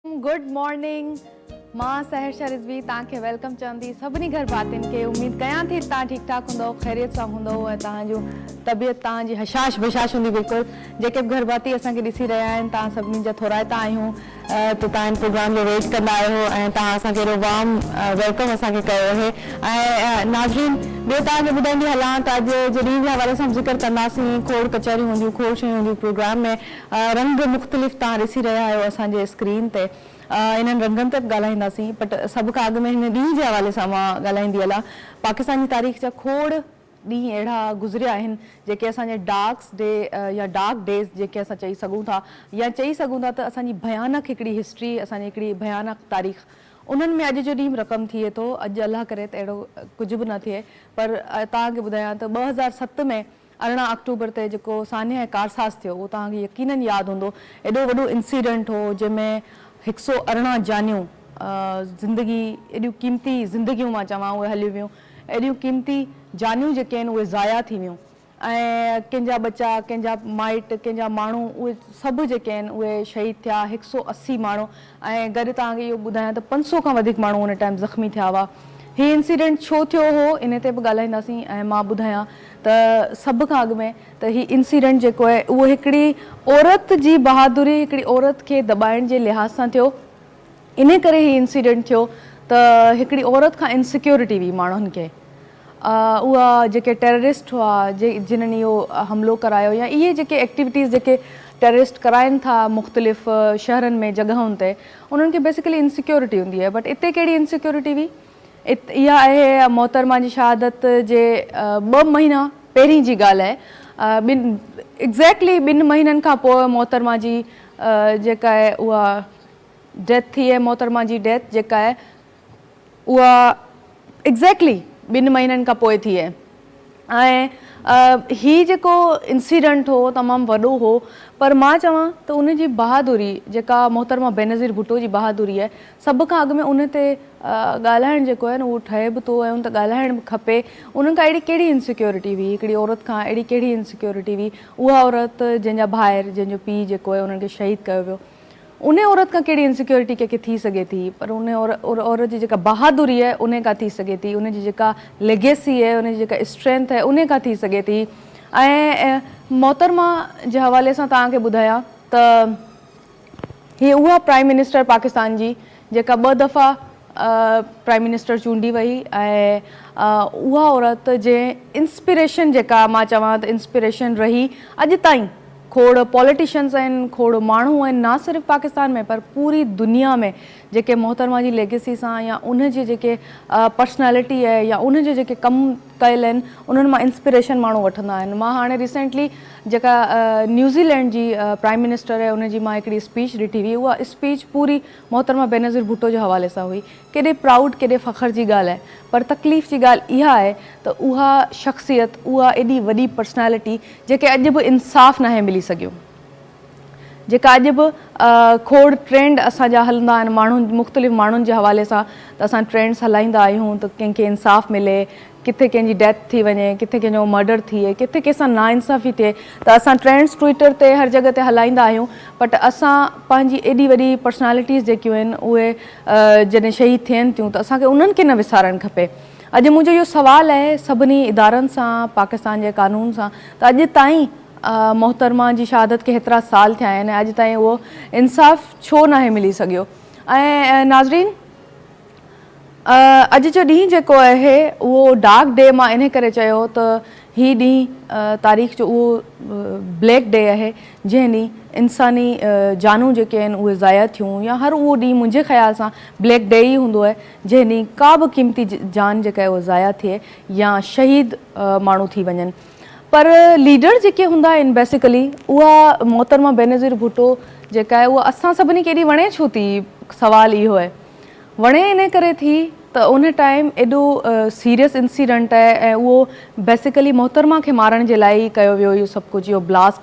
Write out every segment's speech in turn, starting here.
Good morning मां सहर्षा रिजवी तव्हांखे welcome चवंदी सभिनी घर भातियुनि खे। उम्मीद कयां थी तव्हां ठीकु ठाक हूंदव, ख़ैरियत सां हूंदव ऐं तव्हांजो तबियत तव्हांजी हशाश बशाश हूंदी। बिल्कुलु जेके बि घर भाती असांखे ॾिसी रहिया आहिनि तव्हां सभिनी जा थोराइता आहियूं त तव्हां इन प्रोग्राम जो वेट कंदा आहियो ऐं तव्हां असांखे एॾो वार्म वेलकम असांखे कयो आहे। ऐं नाज़रीन ॿियो तव्हांखे ॿुधाईंदी हलां त अॼु जे ॾींहं जे हवाले सां ज़िक्र कंदासीं। खोड़ कचहरियूं हूंदियूं, खोड़ शयूं हूंदियूं प्रोग्राम में। रंग मुख़्तलिफ़ तव्हां ॾिसी रहिया आहियो असांजे स्क्रीन ते। इन्हनि रंगनि ते बि ॻाल्हाईंदासीं, बट सभ खां अॻु में हिन ॾींहं जे हवाले सां मां ॻाल्हाईंदी हलां। पाकिस्तान जी तारीख़ जा खोड़ ॾींहं अहिड़ा गुज़रिया आहिनि जेके असांजे डार्क्स डे या डार्क डेज़ जेके असां चई सघूं था, या चई सघूं था त असांजी भयानक हिकिड़ी हिस्ट्री, असांजी हिकिड़ी भयानक तारीख़, उन्हनि में अॼु जो ॾींहुं रक़म थिए थो। अॼु अलाह करे त अहिड़ो कुझु बि न थिए, पर तव्हांखे ॿुधायां त 2007 में 18 अक्टूबर ते जेको सानिया कारसाज़ थियो उहो तव्हांखे यकीनन यादि हूंदो। एॾो वॾो इंसिडेंट हो जंहिंमें 118 जानियूं ज़िंदगी, एॾियूं क़ीमती ज़िंदगियूं मां चवां उहे हली वियूं, एॾियूं क़ीमती जानियूं जेके आहिनि उहे ज़ाया थी वियूं। ऐं कंहिंजा बच्चा, कंहिंजा माइट, कंहिंजा माण्हू, उहे सभु जेके आहिनि उहे शहीद थिया। 180 माण्हू, ऐं गॾु तव्हांखे इहो ॿुधायां त 500 खां वधीक माण्हू उन टाइम ज़ख़्मी थिया हुआ। हीउ इंसिडेंट छो थियो हो इन ते बि ॻाल्हाईंदासीं। ऐं मां ॿुधायां त सभ खां अॻु में त हीउ इंसिडेंट जेको आहे उहो हिकिड़ी औरत जी बहादुरी, हिकिड़ी औरत खे दॿाइण जे लिहाज़ सां थियो। इन करे हीउ इंसिडेंट थियो त हिकिड़ी औरत खां इनसिक्योरिटी हुई माण्हुनि खे। उहा जेके टेररिस्ट हुआ जिन्हनि इहो हमिलो करायो, या इहे जेके एक्टिविटीज़ जेके टेररिस्ट कराइनि था मुख़्तलिफ़ शहरनि में, जॻहुनि ते, उन्हनि खे बेसिकली इनसिक्योरिटी हूंदी आहे। बट इते कहिड़ी इनसिक्योरिटी हुई? इहा आहे मोहतरमा जी शहादत जे 2 महीना पहिरीं जी ॻाल्हि आहे। एग्ज़ैक्टली 2 महीननि खां पोइ मोहतरमा जी जेका आहे उहा डेथ थी आहे। मोहतरमा जी डेथ जेका आहे उहा एग्ज़ैक्टली 2 महीननि खां पोइ थी आहे। ऐं हीउ जेको इंसिडेंट हो तमामु वॾो हो, पर मां चवां त उन जी बहादुरी, जेका मोहतरमा बेनज़ीर भुट्टो जी बहादुरी आहे, सभ खां अॻु में उन ते ॻाल्हाइणु जेको आहे न उहो ठहे बि थो ऐं उन ते ॻाल्हाइणु बि खपे। उन्हनि खां अहिड़ी कहिड़ी इनसिक्योरिटी हुई, हिकिड़ी औरत खां अहिड़ी कहिड़ी इनसिक्योरिटी हुई? उहा औरत जंहिंजा भाइर, जंहिंजो पीउ जेको आहे उन्हनि खे शहीद कयो वियो, उन औरत खां कहिड़ी इनसिक्योरिटी कंहिंखे थी सघे थी? पर उन औरत जी जेका बहादुरी आहे उन खां थी सघे थी, उन जी जेका लेगेसी आहे, उन जी जेका स्ट्रेंथ आहे उन खां थी सघे थी। ऐं मोहतरमा जे हवाले सां तव्हांखे ॿुधायां त हीअ उहा प्राइम मिनिस्टर पाकिस्तान जी जेका 2 दफ़ा प्राइम मिनिस्टर चूंडी वई, ऐं उहा औरत जे इंस्पिरेशन जेका मां चवां त इंस्पिरेशन रही अॼु ताईं। खोड़ पॉलिटिशियंस आहिनि, खोड़ माण्हू आहिनि, ना सिर्फ़ु पाकिस्तान में पर पूरी दुनिया में, जेके मोहतरमा जी लेगेसी सां या उन जे जेके पर्सनैलिटी आहे या उन जे जेके कमु कयल आहिनि उन्हनि मां इंस्पिरेशन माण्हू वठंदा आहिनि। मां हाणे रिसेंटली जेका न्यूज़ीलैंड जी प्राइम मिनिस्टर आहे उन जी मां हिकिड़ी स्पीच ॾिठी हुई। उहा स्पीच पूरी मोहतरमा बेनज़ीर भुट्टो जे हवाले सां हुई। केॾे प्राउड, केॾे फ़ख्र जी ॻाल्हि आहे, पर तकलीफ़ जी ॻाल्हि इहा आहे त उहा शख़्सियत, उहा एॾी वॾी पर्सनैलिटी जेके अॼु बि इंसाफ़ नाहे मिली सघियो, जेका अॼु बि खोड़ ट्रेंड असांजा हलंदा आहिनि माण्हुनि, मुख़्तलिफ़ माण्हुनि जे हवाले सां त असां ट्रेंड्स हलाईंदा आहियूं त कंहिंखे इंसाफ़ मिले, किथे कंहिंजी डेथ थी वञे, किथे कंहिंजो मर्डर थिए, किथे कंहिंसां नाइंसाफ़ी थिए, त असां ट्रेंड्स ट्विटर ते हर जॻह ते हलाईंदा आहियूं। बट असां पंहिंजी एॾी वॾी पर्सनैलिटीज़ जेकियूं आहिनि उहे जॾहिं शहीद थियनि थियूं त असांखे उन्हनि खे न विसारणु खपे। अॼु मुंहिंजो इहो सुवालु आहे सभिनी इदारनि सां, पाकिस्तान जे कानून सां, त अॼु ताईं मोहतरमा जी शहादत खे हेतिरा साल थिया आहिनि ऐं अॼु ताईं उहो इंसाफ़ छो नाहे मिली सघियो? ऐं नाज़रीन, अॼु जो ॾींहुं जेको आहे उहो डार्क डे मां इन करे चयो त हीउ ॾींहुं तारीख़ जो उहो ब्लैक डे आहे जंहिं ॾींहुं इंसानी जानूं जेके आहिनि उहे ज़ाया थियूं, या हर उहो ॾींहुं मुंहिंजे ख़्याल सां ब्लैक डे ई हूंदो आहे जंहिं ॾींहुं का बि क़ीमती जान जेका आहे उहा ज़ाया थिए या शहीद माण्हू थी वञनि। पर लीडर जेके हूंदा आहिनि बेसिकली, उहा मोहतरमा बेनज़ीर भुट्टो जेका आहे उहा असां सभिनी खे एॾी वणे छो थी? सुवालु इहो आहे। वणे इन करे थी त उन टाइम एॾो सीरियस इंसिडेंट आहे ऐं उहो बेसिकली मोहतरमा खे मारण जे लाइ ई कयो वियो इहो सभु कुझु, इहो ब्लास्ट।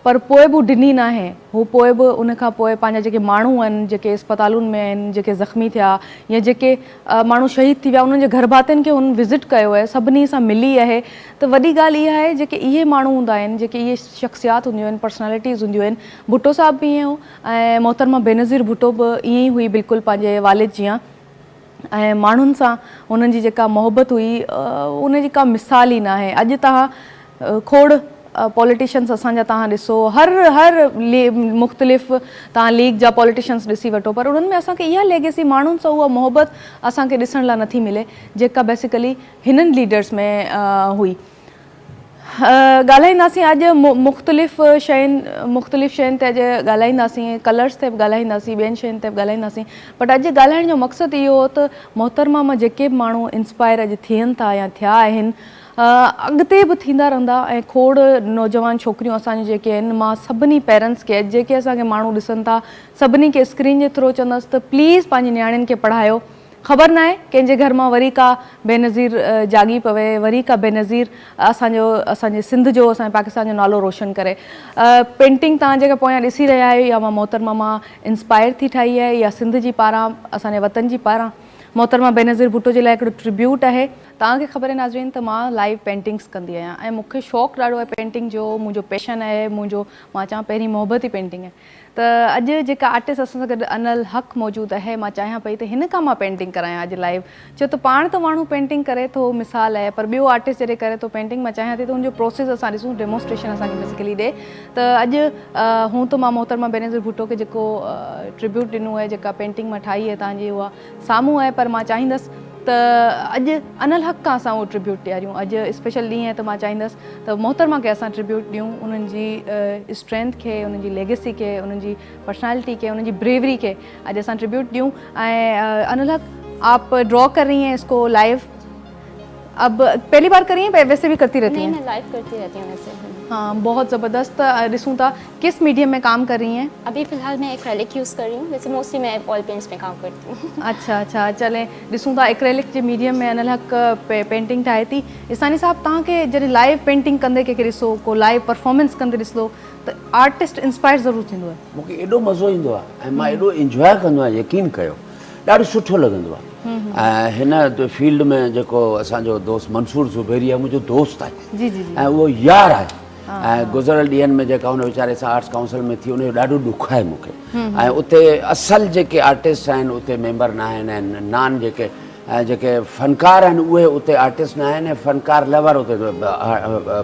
पर पोइ बि ॾिनी न आहे। हू पोइ बि उन खां पोइ पंहिंजा जेके माण्हू आहिनि जेके अस्पतालुनि में आहिनि, जेके ज़ख़्मी थिया या जेके माण्हू शहीद थी विया, उन्हनि जे घर भातियुनि खे हुन विज़िट कयो आहे, सभिनी सां मिली आहे। त वॾी ॻाल्हि इहा आहे जेके इहे माण्हू हूंदा आहिनि, जेके इहे शख़्सियात हूंदियूं आहिनि, पर्सनैलिटीज़ हूंदियूं आहिनि। भुट्टो साहिबु बि ईअं हो ऐं मोहतरमा बेनज़ीर भुट्टो बि ईअं ई हुई बिल्कुलु पंहिंजे वालिद जीअं। ऐं माण्हुनि सां उन्हनि जी जेका मोहबत हुई उन जी का मिसाल ई न आहे। अॼु तव्हां खोड़ पॉलिटिशियंस असांजा तव्हां ॾिसो, हर मुख़्तलिफ़ तव्हां लीग जा पॉलिटिशियंस ॾिसी वठो, पर उन्हनि में असांखे इहा लेगेसी माण्हुनि सां उहा मोहबत असांखे ॾिसण लाइ नथी मिले जेका बेसिकली हिननि लीडर्स में हुई। ॻाल्हाईंदासीं अॼु मुख़्तलिफ़ शयुनि ते अॼु ॻाल्हाईंदासीं, कलर्स ते बि ॻाल्हाईंदासीं, ॿियनि शयुनि ते बि ॻाल्हाईंदासीं। बट अॼु ॻाल्हाइण जो मक़सदु इहो हो त मोहतरमा मां जेके बि माण्हू इंस्पायर अॼु थियनि था या थिया आहिनि, अॻिते बि थींदा रहंदा। ऐं खोड़ नौजवान छोकिरियूं असांजूं जेके आहिनि, मां सभिनी पेरेंट्स खे जेके असांखे माण्हू ॾिसनि था सभिनी खे स्क्रीन जे थ्रू चवंदसि त प्लीज़ पंहिंजी नियाणियुनि खे पढ़ायो। ख़बर न आहे कंहिंजे घर मां वरी का बेनज़ीर जागी पवे, वरी का बेनज़ीर असांजे सिंध जो, असांजे पाकिस्तान जो नालो रोशन करे। पेंटिंग तव्हां जेका पोयां ॾिसी रहिया आहियो, या मां मोहतरमा मां इंस्पायर थी ठाही आहे, या सिंध जी पारां, असांजे वतन जी पारां मोहतरमा बेनज़ीर भुट्टो जे लाइ हिकिड़ो ट्रिब्यूट आहे। तव्हांखे ख़बर आहे नाज़रीन त मां लाइव पेंटिंग्स कंदी आहियां ऐं मूंखे शौक़ु ॾाढो आहे पेंटिंग जो, मुंहिंजो पैशन आहे, मां चवां पहिरीं मोहबत ई पेंटिंग आहे। त अॼु जेका आर्टिस्ट असां सां गॾु अनल हक़ मौजूदु आहे, मां चाहियां पई त हिन खां मां पेंटिंग करायां अॼु लाइव। छो त पाण त माण्हू पेंटिंग करे थो, मिसाल आहे, पर ॿियो आर्टिस्ट जॾहिं करे थो पेंटिंग, मां चाहियां थी त हुनजो प्रोसेस असां ॾिसूं, डेमोस्ट्रेशन असांखे बेसिकली ॾे। त अॼु हूं त मां मोहतरमा बेनज़ीर भुट्टो खे जेको ट्रिब्यूट ॾिनो आहे, जेका पेंटिंग मां ठाही आहे तव्हांजी, उहा साम्हूं आहे, पर मां चाहींदसि त अॼु अनल हक़ खां असां उहो ट्रिब्यूट ॾियारियूं। अॼु स्पेशल ॾींहुं आहे त मां चाहींदसि त मोहतरमा खे असां ट्रिब्यूट ॾियूं, उन्हनि जी स्ट्रेंथ खे, उन्हनि जी लेगेसी खे, उन्हनि जी पर्सनैलिटी खे, उन्हनि जी ब्रेवरी खे अॼु असां ट्रिब्यूट ॾियूं। ऐं अनल हक़, आप ड्रॉ कर रही हैं इसको लाइव, अब पहली बार करी हैं, वैसे भी करती रहती हैं? नहीं, मैं लाइव करती रहती हूँ वैसे। हाँ, बहुत ज़बरदस्त। ॾिसूं था किस मीडियम में काम कर रही हैं? अभी फ़िलहाल मैं एक्रेलिक यूज़ कर रही हूँ, वैसे मोस्टली मैं ऑयल पेंट्स में काम करती हूँ। अच्छा, चलें ॾिसूं था एक्रेलिक जे मीडियम में अनल हक़ पेंटिंग ठाहे थी। इसानी साहब, तव्हांखे जॾहिं लाइव पेंटिंग कंदे कंहिंखे ॾिसो, को लाइव परफॉर्मेंस कंदे ॾिसो त आर्टिस्ट इंस्पायर ज़रूरु थींदो आहे? मूंखे एॾो मज़ो ईंदो आहे ऐं मां एॾो इंजॉय कंदो आहियां, यकीन कयो, ॾाढो सुठो लॻंदो आहे। ऐं हिन फील्ड में जेको असांजो दोस्त मंसूर ज़ुबैरी आहे, मुंहिंजो दोस्त आहे जी जी ऐं उहो यार आहे। ऐं गुज़िरियल ॾींहंनि में जेका हुन वीचारे सां आर्ट्स काउंसिल में थी, उनजो ॾाढो ॾुख आहे मूंखे। ऐं उते असल जेके आर्टिस्ट आहिनि उते मेंबर न आहिनि, ऐं नान जेके फ़नकार आहिनि उहे उते आर्टिस्ट न आहिनि, ऐं फ़नकार लवर उते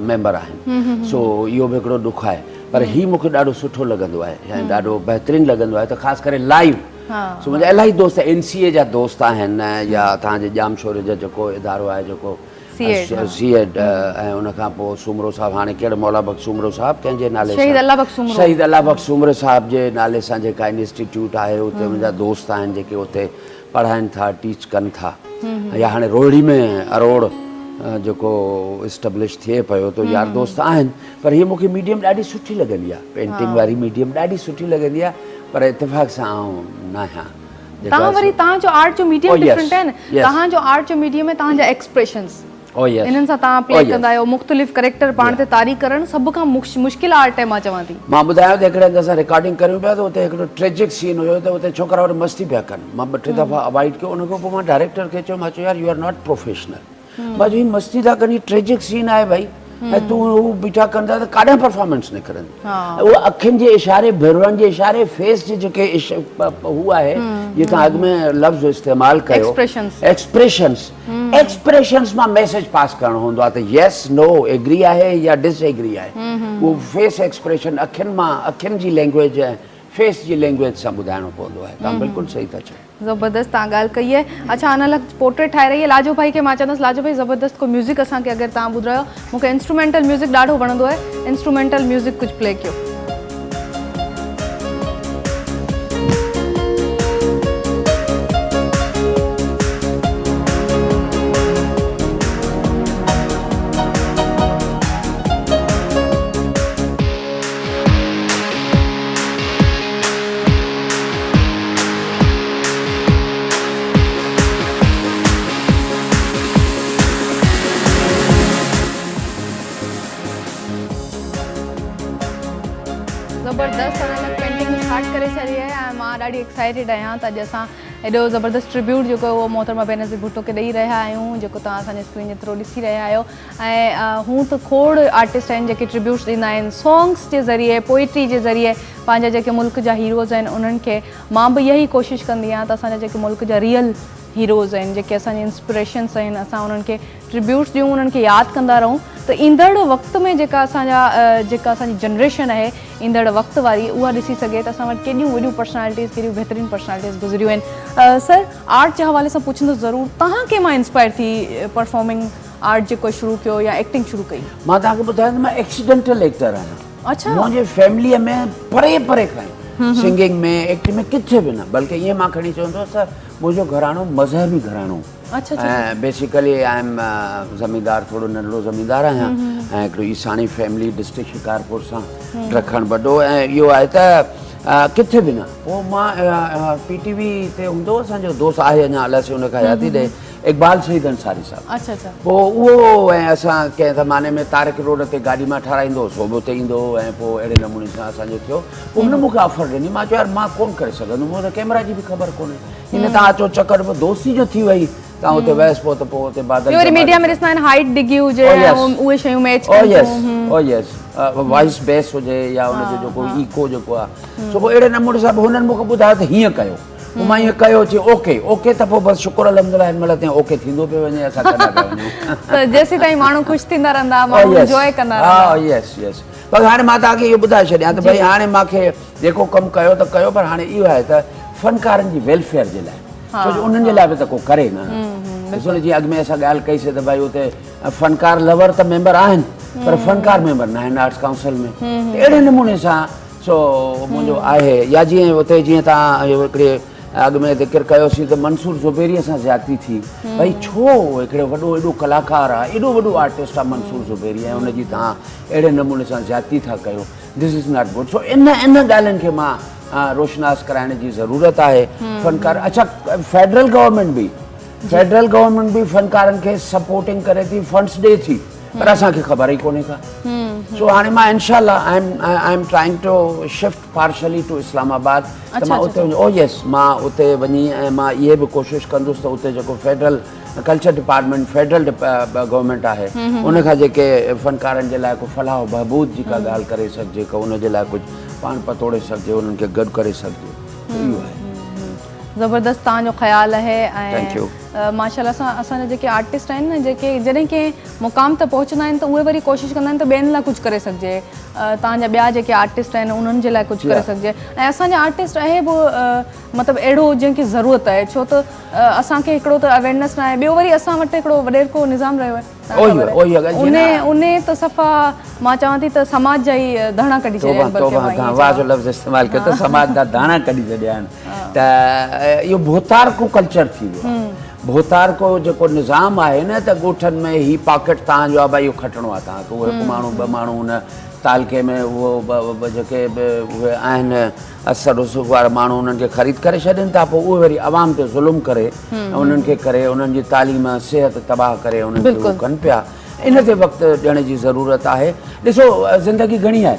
मेंबर आहिनि। सो इहो बि हिकिड़ो ॾुख आहे, पर हीउ मूंखे ॾाढो सुठो लॻंदो आहे ऐं ॾाढो बहितरीनु लॻंदो आहे, त ख़ासि करे लाइव। सो मुंहिंजा इलाही दोस्त NCA जा दोस्त आहिनि, या तव्हांजे जामशोरे जा जेको इदारो आहे जेको सीएड, ऐं उनखां पोइ सूमरो साहिबु, हाणे कहिड़ो मौला बख़्श सूमरो साहिबु कंहिंजे नाले सां, शहीद अल्लाह बख़्श सूमरो साहिब जे नाले सां जेका इंस्टीट्यूट आहे, उते मुंहिंजा दोस्त आहिनि जेके उते पढ़ाइनि था, टीच कनि था। या हाणे रोहिड़ी में अरोड़ जेको इस्टेब्लिश थिए पियो, त यार दोस्त आहिनि। पर हीअ मूंखे मीडियम ॾाढी सुठी लॻंदी आहे, पेंटिंग वारी मीडियम ॾाढी सुठी लॻंदी आहे, पर इत्तेफ़ाक़ सां आउं न आहियां। तव्हां वरी तव्हांजो आर्ट जो मीडियम डिफरेंट आहे न, तव्हांजो आर्ट जो मीडियम आहे तव्हांजा एक्सप्रेशंस, इन्हनि सां तव्हां प्ले कंदा आहियो, मुख़्तलिफ़ कैरेक्टर पाण ते तारी करणु सभ खां मुश्किल आर्ट आहे, मां चवां थी। मां ॿुधायो त हिकिड़े हंधि असां रिकॉर्डिंग करियूं पिया, त उते हिकिड़ो ट्रेजिक सीन हुयो, त उते छोकिरा वरी मस्ती पिया कनि। मां 2-3 दफ़ा अवॉइड कयो, उन खां पोइ मां डायरेक्टर खे चयो, मां चयो यार यू आर नॉट प्रोफेशनल, मां चयो मस्ती था कनि, ट्रेजिक सीन आहे भाई, ऐं तूं हू बीठा कंदा त काॾां परफॉर्मेंस निकिरंदी। उहा अखियुनि जे इशारे, भिरवनि जे इशारे, फेस जे जेके हू आहे, जीअं तव्हां अॻु में लफ़्ज़ इस्तेमालु कयो, एक्सप्रेशंस मां मैसेज पास करणो हूंदो आहे, त येस नो एग्री आहे या डिसएग्री आहे। उहो फेस एक्सप्रेशन अखियुनि जी लैंग्वेज ऐं फेस जी लैंग्वेज सां ॿुधाइणो पवंदो आहे। तव्हां बिल्कुलु सही था चओ, ज़बरदस्त तव्हां ॻाल्हि कई आहे। अच्छा, अनल हक़ पोर्ट्रेट ठाहे रही आहे, लाजो भाई खे मां चवंदसि लाजो भाई ज़बरदस्त को म्यूज़िक असांखे अगरि तव्हां ॿुधायो, मूंखे इंस्ट्रूमेंटल म्यूज़िक ॾाढो वणंदो आहे, इंस्ट्रूमेंटल म्यूज़िक कुझु प्ले कयो। ज़बरदस्त अलॻि पेंटिंग स्टार्ट करे छॾी आहे ऐं मां ॾाढी एक्साइटेड आहियां त अॼु असां एॾो ज़बरदस्त ट्रिब्यूट जेको उहो मोहतरमा बेनज़ीर भुट्टो खे ॾेई रहिया आहियूं, जेको तव्हां असांजे स्क्रीन जे थ्रू ॾिसी रहिया आहियो। ऐं हू त खोड़ आर्टिस्ट आहिनि जेके ट्रिब्यूट्स ॾींदा आहिनि सॉन्ग्स जे ज़रिए, पोइट्री जे ज़रिए पंहिंजा जेके मुल्क जा हीरोज़ आहिनि उन्हनि खे। मां बि इहा ई कोशिशि कंदी आहियां त असांजा जेके मुल्क जा रियल हीरोज़ आहिनि, जेके असांजी इंस्पिरेशन्स आहिनि, असां उन्हनि खे ट्रिब्यूट्स ॾियूं, उन्हनि खे यादि कंदा रहूं। त ईंदड़ वक़्त में जेका असांजी जनरेशन आहे, ईंदड़ वक़्त वारी, उहा ॾिसी सघे त असां वटि केॾियूं वॾियूं पर्सनैलिटीज़, केॾियूं बहितरीनु पर्सनैलिटीज़ गुज़रियूं आहिनि। सर, आर्ट जे हवाले सां पुछंदो ज़रूरु, तव्हां कंहिं मां इंस्पायर थी परफॉर्मिंग आर्ट जेको शुरू कयो या एक्टिंग शुरू कई? मां तव्हांखे ॿुधायां त मां एक्सीडेंटल एक्टर आहियां। अच्छा। मुंहिंजे फैमिलीअ में परे परे खां सिंगिंग में, एक्टिंग में किथे बि न, बल्कि ईअं मां खणी चवंदो त मुंहिंजो घरानो मज़हबी घरानो। अच्छा। ऐं बेसिकली आई एम ज़मींदार, थोरो नंढड़ो ज़मींदार आहियां ऐं हिकिड़ो ईसानी फैमिली, डिस्ट्रिक्ट शिकारपुर सां रखणु वॾो। ऐं इहो आहे त किथे बि न। पोइ मां PTV ते हूंदो हो असांजो दोस्त आहे अञा, अलाए से हुनखां यादि ॾे, इक़बाल सईद अंसारी साहिबु। अच्छा अच्छा। पोइ उहो ऐं असां कंहिं ज़माने में तारिक रोड ते गाॾी मां ठाराईंदो हुओ, सोबो ते ईंदो हो ऐं पोइ अहिड़े नमूने सां असांजो थियो। पोइ हुन मूंखे ऑफर ॾिनी, मां चयो यार मां कोन करे सघंदुमि, मूं त कैमरा जी बि ख़बर कोन्हे, हिन तव्हां अचो चकर, पोइ दोस्ती जो थी वई, तव्हां हुते वियसि। पोइ त पोइ हुते बादल वरी मीडिया में ॾिसंदा आहिनि हाइट डिघी हुजे, उहे शयूं मैच यस वॉइस बेस हुजे या हुनजो जेको ईको जेको आहे, सो पोइ अहिड़े नमूने सां हुननि मूंखे ॿुधायो त हीअं कयो। मां ईअं कयो, चई ओके ओके, त पोइ बसि शुक्र अल्हम्दुलिल्लाह हिन महिल ताईं ओके थींदो पियो वञे, असां कॾहिं पिया वञूं। त जेसीं ताईं माण्हू ख़ुशि थींदा रहंदा, माण्हू एंजॉय कंदा रहंदा। हा यस यस। पर हाणे मां तव्हांखे इहो ॿुधाए छॾियां त भई हाणे मूंखे जेको कमु कयो त कयो, पर हाणे इहो आहे त फ़नकारनि जी वेलफेयर जे लाइ, छो जो उन्हनि जे लाइ बि त को करे न। ॾिसो न, जीअं अॻु में असां ॻाल्हि कईसीं त भई हुते फ़नकार लवर त मेंबर आहिनि, पर फ़नकार मेंबर न आहिनि आर्ट्स काउंसिल में। अहिड़े नमूने सां सो मुंहिंजो आहे। या जीअं हुते जीअं तव्हां हिकिड़े अॻु में ज़िक्र कयोसीं त मंसूर ज़ुबैरीअ सां ज़्यादती थी, भई छो हिकिड़े वॾो एॾो कलाकार आहे, एॾो वॾो आर्टिस्ट आहे मंसूर ज़ुबैरी, ऐं हुनजी तव्हां अहिड़े नमूने सां ज़्यादती था कयो, दिस इज़ नॉट गुड। सो इन ॻाल्हियुनि खे मां रोशनास कराइण जी ज़रूरत आहे। फ़नकार, अच्छा फेडरल गवर्नमेंट बि फ़नकारनि खे सपोर्टिंग करे थी, फंड्स ॾिए थी, पर असांखे ख़बर ई कोन्हे का। सो हाणे मां इनशाअल्लाह I am trying to shift partially to Islamabad, त मां उते वञी, ओ यस, मां उते वञी ऐं मां इहे बि कोशिशि कंदुसि त उते जेको federal culture department, federal government आहे, उनखां जेके फ़नकारनि जे लाइ को फलाह बहबूद जी का ॻाल्हि करे सघिजे, का उनजे लाइ कुझु पाण पतोड़े सघिजे, उन्हनि खे गॾु करे सघिजे, इहो आहे। ज़बरदस्त तव्हांजो ख़्यालु आहे। ऐं माशाल्लाह सां असांजा जेके आर्टिस्ट आहिनि न, जेके जॾहिं कंहिं मुक़ाम ते पहुचंदा आहिनि त उहे वरी कोशिशि कंदा आहिनि त ॿियनि लाइ कुझु करे सघिजे, तव्हांजा ॿिया जेके आर्टिस्ट आहिनि उन्हनि जे लाइ कुझु करे सघिजे। ऐं असांजा आर्टिस्ट आहे बि मतिलबु अहिड़ो जंहिंखे ज़रूरत आहे, छो त असांखे हिकिड़ो त अवेयरनेस न आहे, ॿियो वरी असां वटि हिकिड़ो वॾेरको निज़ाम रहियो आहे, उन त सफ़ा मां चवां थी त समाज जा ई धाणा कढी छॾिया आहिनि। वाह जो लफ़्ज़ इस्तेमालु कयो त समाज जा धाणा कढी छॾिया आहिनि। त इहो भोतारको कल्चर थी वियो आहे। भोतारको जेको निज़ाम आहे न, त ॻोठनि में ही पॉकेट तव्हांजो आहे, भई इहो खटिणो आहे तव्हांखे, उहे हिकु माण्हू ॿ माण्हू हुन तालके में उहो जेके बि उहे आहिनि असर उसुख वारा माण्हू, उन्हनि खे ख़रीद करे छॾनि था, पोइ उहे वरी आवाम ते ज़ुल्म करे उन्हनि खे करे, उन्हनि जी तालीम सिहत तबाह करे उन्हनि खे उहो कनि पिया। इन ते वक़्तु ॾियण जी ज़रूरत आहे। ॾिसो, ज़िंदगी घणी आहे,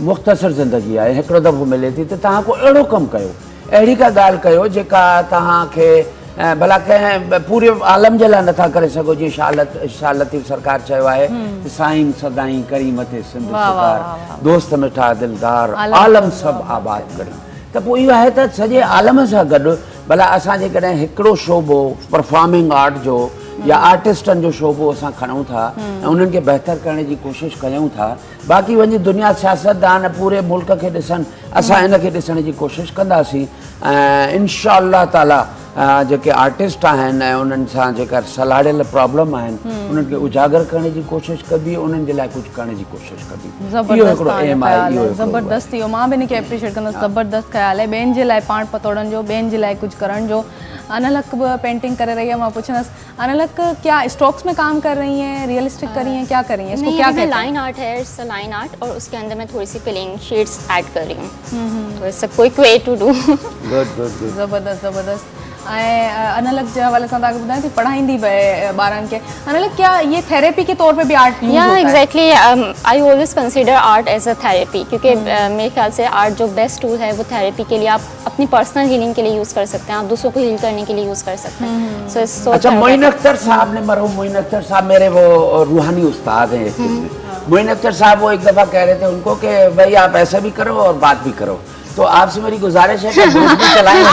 मुख़्तसर ज़िंदगी आहे, हिकिड़ो दफ़ो मिले थी, त तव्हां को अहिड़ो कमु कयो, अहिड़ी का ॻाल्हि कयो जेका तव्हांखे भला कंहिं पूरे आलम जे लाइ नथा करे सघो, जीअं शाह लतीफ़ सरकार चयो आहे त साईं सदाईं करी मथे सिंध सरकार, दोस्त मिठा दिलदार, आलम सभु आबाद करी। त पोइ इहो आहे त सॼे आलम सां गॾु भला असां जेकॾहिं हिकिड़ो शोबो परफॉर्मिंग आर्ट जो या आर्टिस्टनि जो शोबो असां खणूं था ऐं उन्हनि खे बहितर करण जी कोशिशि कयूं था, बाक़ी वञी दुनिया सियासतदान पूरे मुल्क खे ॾिसनि, असां इन खे ॾिसण जी कोशिशि कंदासीं। ऐं इनशाअल्लाह ताला जेके आर्टिस्ट आहिनि ऐं उन्हनि सां जेका सलाड़ियल प्रॉब्लम आहिनि उन्हनि खे उजागर करण जी कोशिशि कबी, उन्हनि जे लाइ कुझु करण जी कोशिशि कबी। ज़बरदस्त इहो, मां बि हिनखे एप्रिशिएट कंदसि। ज़बरदस्त ख़्यालु आहे, ॿियनि जे लाइ पाण पतोड़नि जो, ॿियनि जे लाइ कुझु करण जो। अनलक बि पेंटिंग करे रही है, मैं पूछना अनलक क्या स्टॉक्स में काम कर रही हैं, रियलिस्टिक कर रही हैं, क्या कर रही हैं, इसको क्या कहते हैं? लाइन आर्ट है, इट्स अ लाइन आर्ट और उसके अंदर मैं थोड़ी सी फिलिंग शेड्स ऐड कर रही हूँ, तो it's a quick way to do. Good good good, ज़बरदस्त ज़बरदस्त। अनलग जे हवाले सां तव्हांखे ॿुधायां थी पढ़ाईंदी बि ॿारनि खे अनलग क्या ये थेरेपी के तौर पे भी आर्ट यूज या होता है? Exactly I always consider art as a therapy क्योंकि मेरे ख्याल से आर्ट जो बेस्ट टूल है वो थेरेपी के लिए आप अपनी पर्सनल हीलिंग के लिए यूज़ कर सकते हैं, आप दूसरों को हील करने के लिए यूज़ कर सकते हैं। सो इट्स सो अच्छा, मोइन अख्तर साहब ने, मरहूम मोइन अख्तर साहब मेरे वो रूहानी उस्ताद हैं एक्टिंग में। मोइन अख्तर साहब वो एक दफ़ा कह रहे थे उनको कि भाई आप ऐसा भी करो और बात भी करो, तो आपसे मेरी गुजारिश है कि ब्रश भी चलाएं।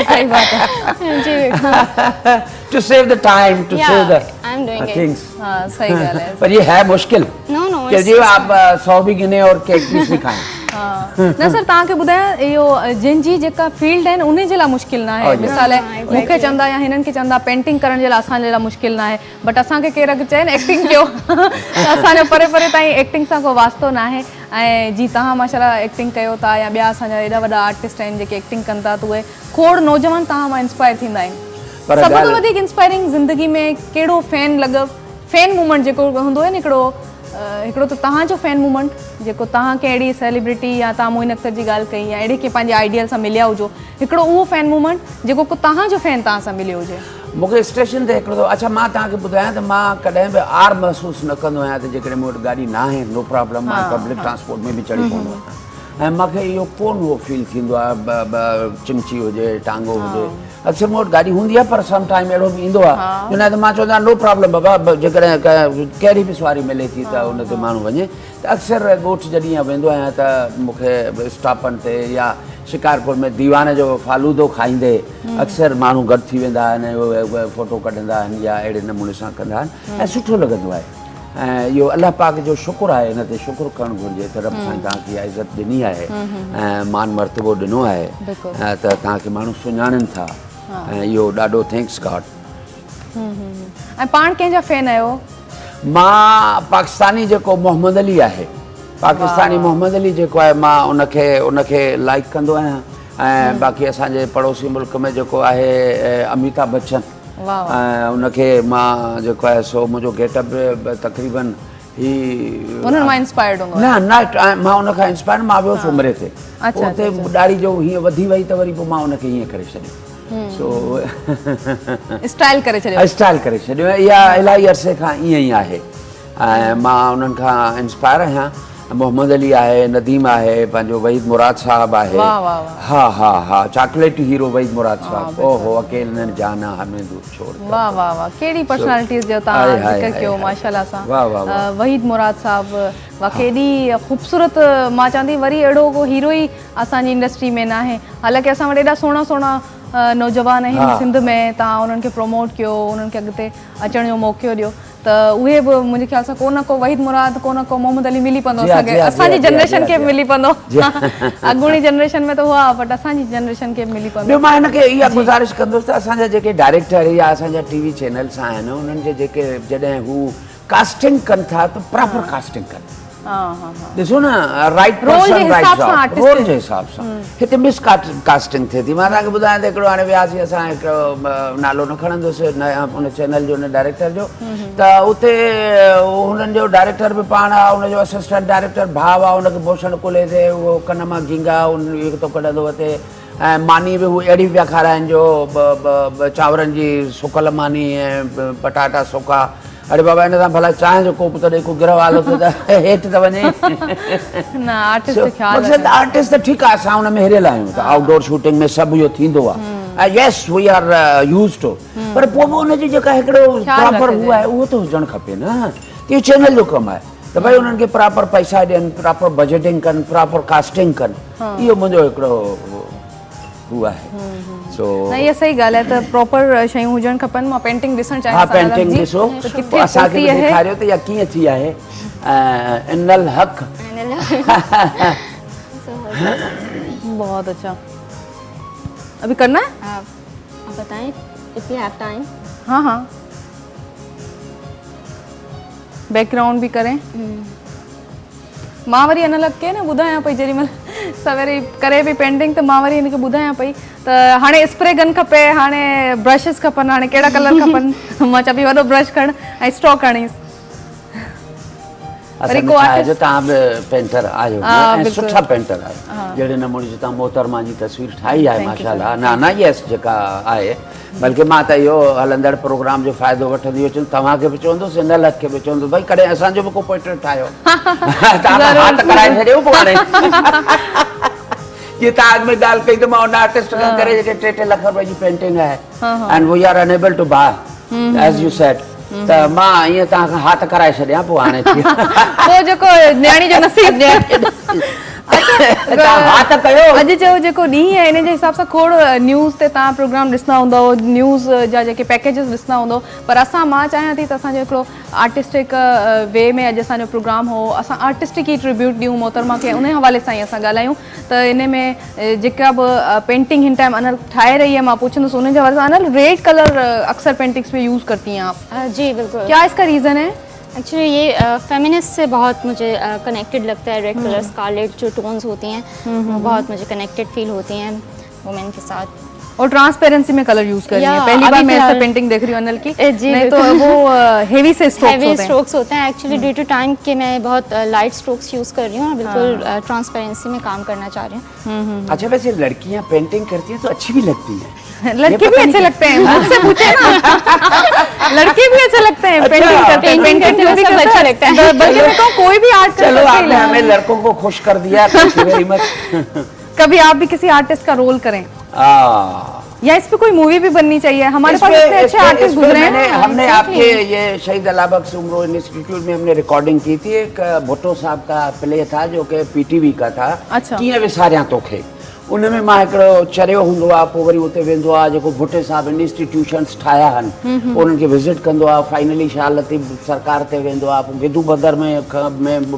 सही बात है। To save the time, to save the I'm doing it. things. हाँ सही ॻाल्हि है। पर ये है मुश्किल No, कि जी आप 100 भी गिने और केक पीस भी खाएं। न सर तव्हांखे ॿुधायां इहो जिन जी जेका फील्ड आहिनि उन जे लाइ मुश्किल न आहे। मिसाल मूंखे चवंदा या हिननि खे चवंदा पेंटिंग करण जे लाइ असांजे लाइ मुश्किल न आहे, बट असांखे केरु अॻु चवनि एक्टिंग कयो त असांजो परे परे ताईं एक्टिंग सां को वास्तो न आहे। ऐं जी तव्हां माशाल्लाह एक्टिंग कयो था या ॿिया असांजा एॾा वॾा आर्टिस्ट आहिनि जेके एक्टिंग कनि था, त उहे खोड़ नौजवान तव्हां मां इंस्पायर थींदा आहिनि। सभ खां वधीक इंस्पायरिंग ज़िंदगी में कहिड़ो फैन लॻव, फैन मूमेंट जेको हूंदो आहे न हिकिड़ो त तव्हांजो फैन मूमेंट जेको तव्हांखे अहिड़ी सेलिब्रिटी या तव्हां मोइन अख्तर जी ॻाल्हि कई या अहिड़े के पंहिंजे आइडियल सां मिलिया हुजो, हिकिड़ो उहो फैन मूमेंट जेको को तव्हांजो फैन तव्हां सां मिलियो हुजे। मूंखे स्टेशन ते हिकिड़ो, अच्छा मां तव्हांखे ॿुधायां त मां कॾहिं बि आर महसूसु न कंदो आहियां त जेकॾहिं मूं वटि गाॾी न आहे, नो प्रॉब्लम, मां पब्लिक ट्रांसपोर्ट में बि चढ़ी पवंदो आहियां। ऐं मूंखे इहो कोन उहो फील थींदो आहे चिमची हुजे टांगो हुजे, अक्सर मूं वटि गाॾी हूंदी आहे पर सम टाइम अहिड़ो बि ईंदो आहे न त मां चवंदो आहियां नो प्रॉब्लम बाबा, जेकॾहिं कहिड़ी बि सवारी मिले थी त उन ते माण्हू वञे। त अक्सर ॻोठ जॾहिं वेंदो आहियां त मूंखे स्टॉपनि ते या शिकारपुर में दीवान जो फालूदो खाईंदे अक्सर माण्हू गॾु थी वेंदा आहिनि, उहे फ़ोटो कढंदा आहिनि या अहिड़े नमूने सां कंदा आहिनि ऐं सुठो लॻंदो आहे। ऐं इहो अलाह पाक जो शुक्र आहे, इन ते शुक्र करणु घुरिजे त रब साईं तव्हांखे इहा इज़त ॾिनी आहे ऐं मान मर्तबो ॾिनो आहे त तव्हांखे माण्हू सुञाणनि था ऐं इहो ॾाढो थैंक्स गॉड। ऐं पाण कंहिंजा फैन आहियो? मां पाकिस्तानी जेको मोहम्मद अली आहे, पाकिस्तानी मोहम्मद अली जेको आहे मां उनखे लाइक कंदो आहियां। ऐं बाक़ी असांजे पड़ोसी मुल्क में जेको आहे अमिताभ बच्चन, ऐं उनखे मां जेको आहे सो मुंहिंजो गेटअप तक़रीबन ही उन्हनि मां इंस्पायर्ड हूंदो? न मां उनखां इंस्पायर, मां वियोसि उमिरि ते, उते ॾाढी जो हीअं वधी वई त वरी पोइ मां उनखे हीअं करे छॾियो, सो स्टाइल करे छॾियो। इहा इलाही अरसे खां ईअं ई आहे ऐं मां उन्हनि खां इंस्पायर आहियां। मोहम्मद अली आहे, नदीम आहे, पंहिंजो वहीद मुराद साहब आहे। हा हा हा, चॉकलेटी हीरो वहीद मुराद साहब, ओहो अकेले जाना हमें दूर छोड़। वाह वाह वाह, केड़ी पर्सनालिटीज जो तव्हां ज़िक्र कयो माशाल्लाह सां। वहीद मुराद साहब वाह केॾी ख़ूबसूरत, मां चवंदी वरी अहिड़ो को हीरो ई असांजी इंडस्ट्री में न आहे। हालांकि असां वटि एॾा सुहिणा सुहिणा नौजवान आहिनि सिंध में, तव्हां उन्हनि खे प्रमोट कयो, उन्हनि खे अॻिते अचण जो मौक़ो ॾियो, त उहे बि मुंहिंजे ख़्याल सां को न को वहीद मुराद, को न को मोहम्मद अली मिली पवंदो असांखे, असांजी जनरेशन खे मिली पवंदो। अॻूणी जनरेशन में त हुआ बट असांजी जनरेशन खे मिली पवंदो। मां हिनखे इहा गुज़ारिश कंदुसि त असांजा जेके डायरेक्टर या असांजा टीवी चैनल्स आहिनि उन्हनि जे जेके जॾहिं हू कास्टिंग कनि था त प्रॉपर कास्टिंग कनि। ॾिसो न, right person right job, role जे हिसाब सां। हिते मिस कास्टिंग थिए थी। मां तव्हांखे ॿुधायां त हिकिड़ो हाणे वियासीं असां, हिकिड़ो नालो न खणंदुसि उन चैनल जो, उन डायरेक्टर जो, त उते हुननि जो डायरेक्टर बि पाण आहे, उनजो असिस्टेंट डायरेक्टर भाउ आहे, उनखे बोछण कुले ते उहो कन मां गिंगा उन थो कढंदो अचे ऐं मानी बि हू अहिड़ी पिया खाराइनि जो चांवरनि जी सुकल मानी ऐं पटाटा सुका। अरे बाबा हिन सां भला चांहि जो कोप त ॾे, को गिरह वालो थियो त हेठि त वञे न। आर्टिस्ट त ठीकु आहे, असां हुन में हिरियल आहियूं त आउटडोर शूटिंग में सभु इहो थींदो आहे, यस वी आर यूज़ टू, पर पोइ बि हुनजी जेका हिकिड़ो प्रॉपर हू आहे उहो त हुजणु खपे न। इहो चैनल जो कमु आहे त भई उन्हनि खे प्रॉपर पैसा ॾियनि, प्रॉपर बजटिंग कनि, प्रॉपर कास्टिंग कनि, इहो मुंहिंजो हिकिड़ो हू आहे। न इहा सही ॻाल्हि आहे त प्रॉपर शयूं हुजणु खपनि। मां पेंटिंग ॾिसणु चाहियां। हा, पेंटिंग ॾिसो, असांखे ॾेखारियो त इहा कीअं थी आहे। इनल हक बहुत अच्छा। अभी करना है? आप बताएं इफ यू हैव टाइम। हाँ हाँ, बैकग्राउंड भी करें। मां वरी अनलग के न ॿुधायां पई, जेॾी महिल सवेरे करे पई पेंटिंग त मां वरी हिनखे ॿुधायां पई त हाणे स्प्रे गन खपे, हाणे ब्रशिस खपनि, हाणे कहिड़ा कलर खपनि। मां चवां पई वॾो ब्रश खण ऐं स्ट्रोक हणीसि। असां को छा आहे जो तव्हां बि पेंटर आहियो हा, ऐं बिल्कुलु। सुठा पेंटर आहियो जहिड़े नमूने जी तव्हां मोहतरमा जी तस्वीर ठाही आहे माशाल्लाह ना यस जेका आहे बल्कि मां त इहो हलंदड़ प्रोग्राम जो फ़ाइदो वठंदी हुअसि तव्हांखे बि चवंदुसि हिन लख खे बि चवंदुसि भई कॾहिं असांजो बि को पोर्ट्रेट ठाहियो तव्हां हाथ कराए छॾियो पोइ हाणे ये ताज में ॻाल्हि कई त मां उन आर्टिस्ट खां करे जेके 3-3 लख रुपए जी पेंटिंग आहे and we are enable to buy as you said त मां ईअं तव्हांखां हाथ कराए छॾियां पोइ हाणे पोइ जेको न्याणी जो नसीब हाथ कयो अॼु जो जेको ॾींहुं आहे इन जे हिसाब सां खोड़ न्यूज़ ते तव्हां प्रोग्राम ॾिसंदा हूंदव न्यूज़ जा जेके पैकेजिस ॾिसंदा हूंदव पर असां मां चाहियां थी त असांजो हिकिड़ो आर्टिस्टिक वे में अॼु असांजो प्रोग्राम हो असां आर्टिस्टिक ई ट्रिब्यूट ॾियूं मोहतरमा खे उन हवाले सां ई असां ॻाल्हायूं त इन में जेका बि पेंटिंग हिन टाइम अनल ठाहे रही है मां पुछंदुसि उन जे हवाले सां अनल रेड कलर अक्सर पेंटिंग्स में यूज़ करती हैं आप जी बिल्कुल। क्या इसका रीज़न है? एक्चुअली ये फेमिनिस्ट से बहुत मुझे कनेक्टेड लगता है। रेड कलर स्कारलेट जो टोन्स होती हैं वो बहुत मुझे कनेक्टेड फील होती हैं वुमेन के साथ। और ट्रांसपेरेंसी में कलर यूज कर रही हैं पहली बार मैं ऐसा पेंटिंग देख रही हूँ अनल की जी नहीं तो वो हेवी से स्ट्रोक्स होते हैं एक्चुअली ड्यू टू टाइम के मैं बहुत लाइट स्ट्रोक्स यूज कर रही हूँ और बिल्कुल ट्रांसपेरेंसी में काम करना चाह रही हूँ। अच्छा वैसे लड़कियां पेंटिंग करती हैं तो अच्छी भी लगती हैं लड़के भी अच्छे लगते हैं मुझसे पूछे ना लड़के भी अच्छे लगते हैं पेंटिंग करते हैं पेंटिंग भी सब अच्छा लगता है बल्कि मैं कहूँ कोई भी आर्ट चलो आपने हमें लड़कों को खुश कर दिया थैंक यू वेरी मच। कभी आप भी किसी आर्टिस्ट का रोल करें या इस पे कोई मूवी भी बननी चाहिए हमारे पास इतने अच्छे आर्टिस्ट गुजरे हैं। हमने आपके ये शहीद अलाबख्श उम्र इंस्टीट्यूट में हमने रिकॉर्डिंग की थी एक भुट्टो साहब का प्ले था जो कि पीटीवी का था अच्छा कीअं विसारियां तोखे उनमें मां हिकिड़ो चरियो हूंदो आहे पोइ वरी उते वेंदो आहे जेको भुट्टे साहब इंस्टीट्यूशन्स ठाहिया आहिनि उन्हनि खे विज़िट कंदो आहे फाइनली शाह लतीफ़ सरकार ते वेंदो आहे पोइ विधू बदर में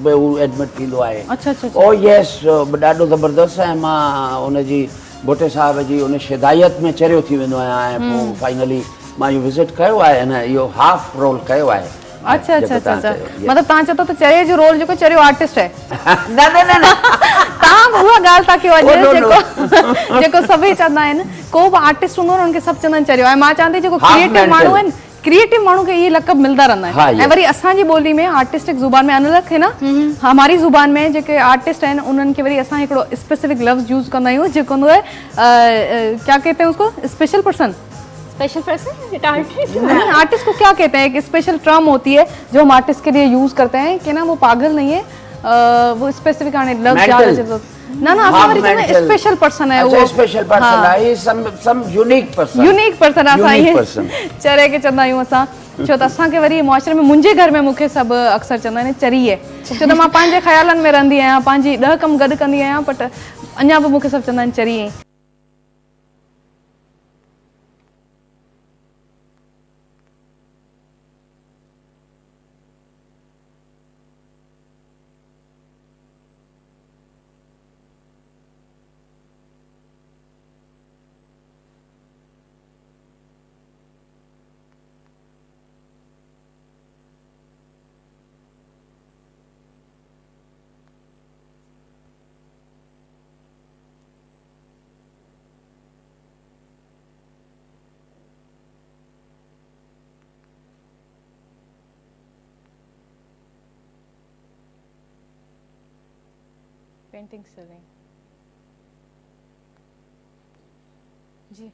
बि हू एडमिट थींदो आहे ओ यस ॾाढो ज़बरदस्त ऐं मां उनजी भुट्टे साहब जी उन हिदायत में चरियो थी वेंदो आहियां ऐं पोइ फाइनली मां इहो विज़िट कयो आहे ऐं इहो हाफ रोल कयो आहे। अच्छा अच्छा अच्छा अच्छा मतलब तव्हां चओ त चरिये जो रोल जेको चरियो आर्टिस्ट आहे न न न न तव्हां उहा ॻाल्हि था कयो अॼु जेको जेको सभई चवंदा आहिनि को बि आर्टिस्ट हूंदो न उनखे सभु चवंदा आहिनि चरियो ऐं मां चवां थी जेको क्रिएटिव माण्हू आहिनि क्रिएटिव माण्हू के ये लक़ब मिलता रहना है हाँ, ऐं वरी असांजी ॿोली में आर्टिस्टिक ज़ुबान में अलॻि है ना हमारी ज़ुबान में जेके आर्टिस्ट आहिनि उन्हनि खे वरी असां हिकिड़ो स्पेसिफिक लफ्ज़ यूज़ कंदा आहियूं जेको हूंदो है क्या कहते हैं उसको स्पेशल पर्सन आर्टिस्ट को क्या कहते हैं एक स्पेशल टर्म होती है जो हम आर्टिस्ट के लिए यूज करते हैं कि ना वो पागल नहीं है वो स्पेसिफिक आने लफ्ज़ याद है ना ना असां वरी चवंदा आहियूं स्पेशल पर्सन है वो स्पेशल पर्सन आहे सम यूनिक पर्सन असां इहे चरे के चवंदा आहियूं असां छो त असांखे वरी मुआशरे में मुंहिंजे घर में मूंखे सभु अक्सर चवंदा आहिनि चरी आहे छो त मां पंहिंजे ख़्यालनि में रहंदी आहियां पंहिंजी 10 कम गॾु कंदी आहियां बट अञा बि मूंखे सभु चवंदा आहिनि चरी आहे। पेंटिंग्स चल रही जी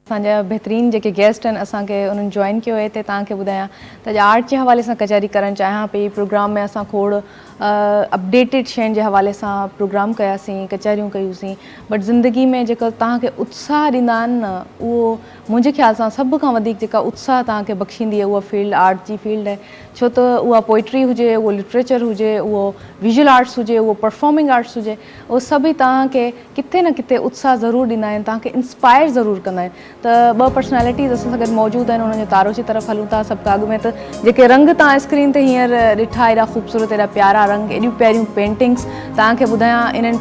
असांजा बहितरीन जेके गेस्ट आहिनि असांखे उन्हनि जॉइन कयो आहे हिते तव्हांखे ॿुधायां त अॼु आर्ट जे हवाले सां कचहरी करणु चाहियां पई प्रोग्राम में असां खोड़ अपडेटेड शयुनि जे हवाले सां प्रोग्राम कयासीं कचहरियूं कयूंसीं बट ज़िंदगी में जेका तव्हांखे उत्साह ॾींदा आहिनि न उहो मुंहिंजे ख़्याल सां सभ खां वधीक जेका उत्साह तव्हांखे बख़्शींदी आहे उहा फील्ड आर्ट जी फील्ड आहे छो त उहा पोइट्री हुजे उहो लिटरेचर हुजे उहो विजुअल आर्ट्स हुजे उहो परफॉर्मिंग आर्ट्स हुजे उहो सभई तव्हांखे किथे न किथे उत्साह ज़रूरु ॾींदा आहिनि तव्हांखे इंस्पायर ज़रूरु कंदा आहिनि त ॿ पर्सनैलिटीज़ असां सां गॾु मौजूदु आहिनि उन्हनि जो तारो जी तरफ़ हलूं था सभु काग में त जेके रंग तव्हां स्क्रीन ते हींअर ॾिठा एॾा ख़ूबसूरत एॾा प्यारा रंग, एॾियूं प्यारियूं पेंटिंग्स तव्हांखे ॿुधायां इन्हनि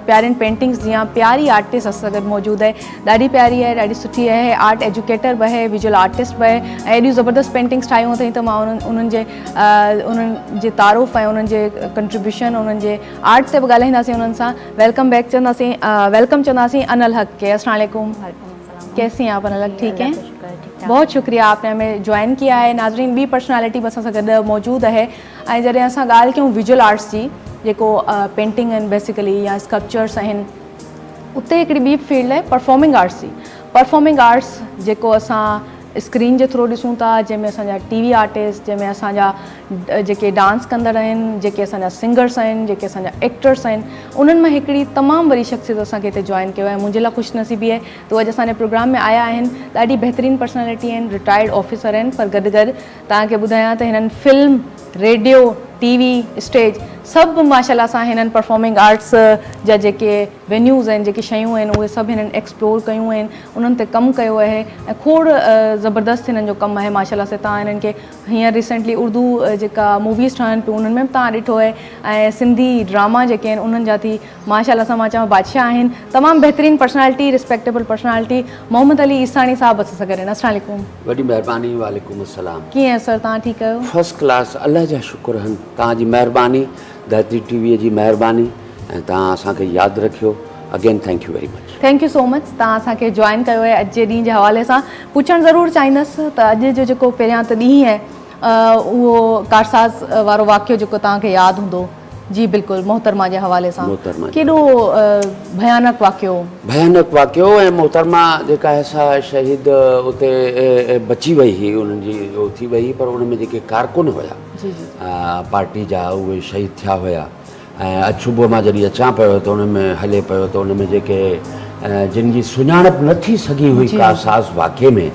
प्यारनि पेंटिंग्स जीअं प्यारी आर्टिस्ट असां गॾु मौजूदु आहे, ॾाढी प्यारी आहे, ॾाढी सुठी आहे, आर्ट एजुकेटर बि आहे, विजुअल आर्टिस्ट बि आहे ऐं एॾियूं ज़बरदस्त पेंटिंग्स ठाहियूं अथई त मां उन्हनि जे तारुफ़ ऐं उन्हनि जे कंट्रीब्यूशन उन्हनि जे आर्ट ते बि ॻाल्हाईंदासीं उन्हनि सां। वेलकम बैक चवंदासीं, वेलकम चवंदासीं अनल हक के। अस्सलाम वालेकुम, कैसी हैं आप अनल हक? ठीक हैं, बहुत शुक्रिया आपने हमें ज्वाइन किया है। नाज़रीन, ॿी पर्सनैलिटी बि असां सां गॾु मौजूदु आहे ऐं जॾहिं असां ॻाल्हि कयूं विजुअल आर्ट्स जी, जेको पेंटिंग आहिनि बेसिकली या स्कल्पचर्स आहिनि, उते हिकिड़ी ॿी फील्ड आहे परफॉर्मिंग आर्ट्स जी। परफॉर्मिंग आर्ट्स जेको असां स्क्रीन जे थ्रू ॾिसूं था, जंहिंमें असांजा टीवी आर्टिस्ट, जंहिंमें असांजा जेके डांस कंदड़ आहिनि, जेके असांजा सिंगर्स आहिनि, जेके असांजा एक्टर्स आहिनि, उन्हनि मां हिकिड़ी तमामु वॾी शख़्सियत असांखे हिते जॉइन कयो आहे। मुंहिंजे लाइ ख़ुशनसीबी आहे त अॼु असांजे प्रोग्राम में आया आहिनि। ॾाढी बहितरीनु पर्सनैलिटी आहिनि, रिटायर्ड ऑफिसर आहिनि, पर गॾु गॾु तव्हांखे ॿुधायां त हिननि फिल्म, रेडियो, टीवी, स्टेज सभु माशाल्लाह सां हिननि परफॉर्मिंग आर्ट्स जा जेके वेन्यूज़ आहिनि, जेके शयूं आहिनि, उहे सभु हिननि एक्सप्लोर कयूं आहिनि, उन्हनि ते कमु कयो आहे ऐं खोड़ ज़बरदस्त हिननि जो कमु आहे माशाल्लाह से। तव्हां हिननि खे हींअर रिसेंटली उर्दू जेका मूवीज़ ठहनि पियूं उन्हनि में बि तव्हां ॾिठो आहे ऐं सिंधी ड्रामा जेके आहिनि उन्हनि जा थी माशाल्लाह सां मां चवां बादशाह आहिनि। तमामु बहितरीनु personality, respectable personality. Mohammad Ali Isani साहब असां सां गॾु आहिनि। अस्सलाम वालेकुम। वॾी महिरबानी। वालेकुम अस्सलाम। कीअं सर, तव्हां ठीकु आहियो? फर्स्ट क्लास, अल्लाह जा शुक्र आहिनि, तव्हांजी महिरबानी, धरती टीवीअ जी महिरबानी ऐं तव्हां असांखे यादि रखियो। Again thank you very much. Thank you so much, तव्हां असांखे जॉइन कयो आहे। अॼु जे ॾींहं जे हवाले सां पुछणु ज़रूरु चाहींदसि त अॼु जो जेको पहिरियां त ॾींहुं आहे उहो कारसाज़ वारो वाक़ियो जेको तव्हांखे यादि हूंदो। जी बिल्कुलु, मोहतरमा जे हवाले सां केॾो भयानक वाक़ियो ऐं मोहतरमा जेका आहे शहीद उते बची वई हुई, उन्हनि जी थी वई, पर उन में जेके कारकुन हुया पार्टी जा उहे शहीद थिया हुया। ऐं अॼु सुबुह मां जॾहिं अचां पियो त उन में हले पियो त उन में जेके जिन जी सुञाणप न थी सघी हुई कारसाज़ वाक़िए में,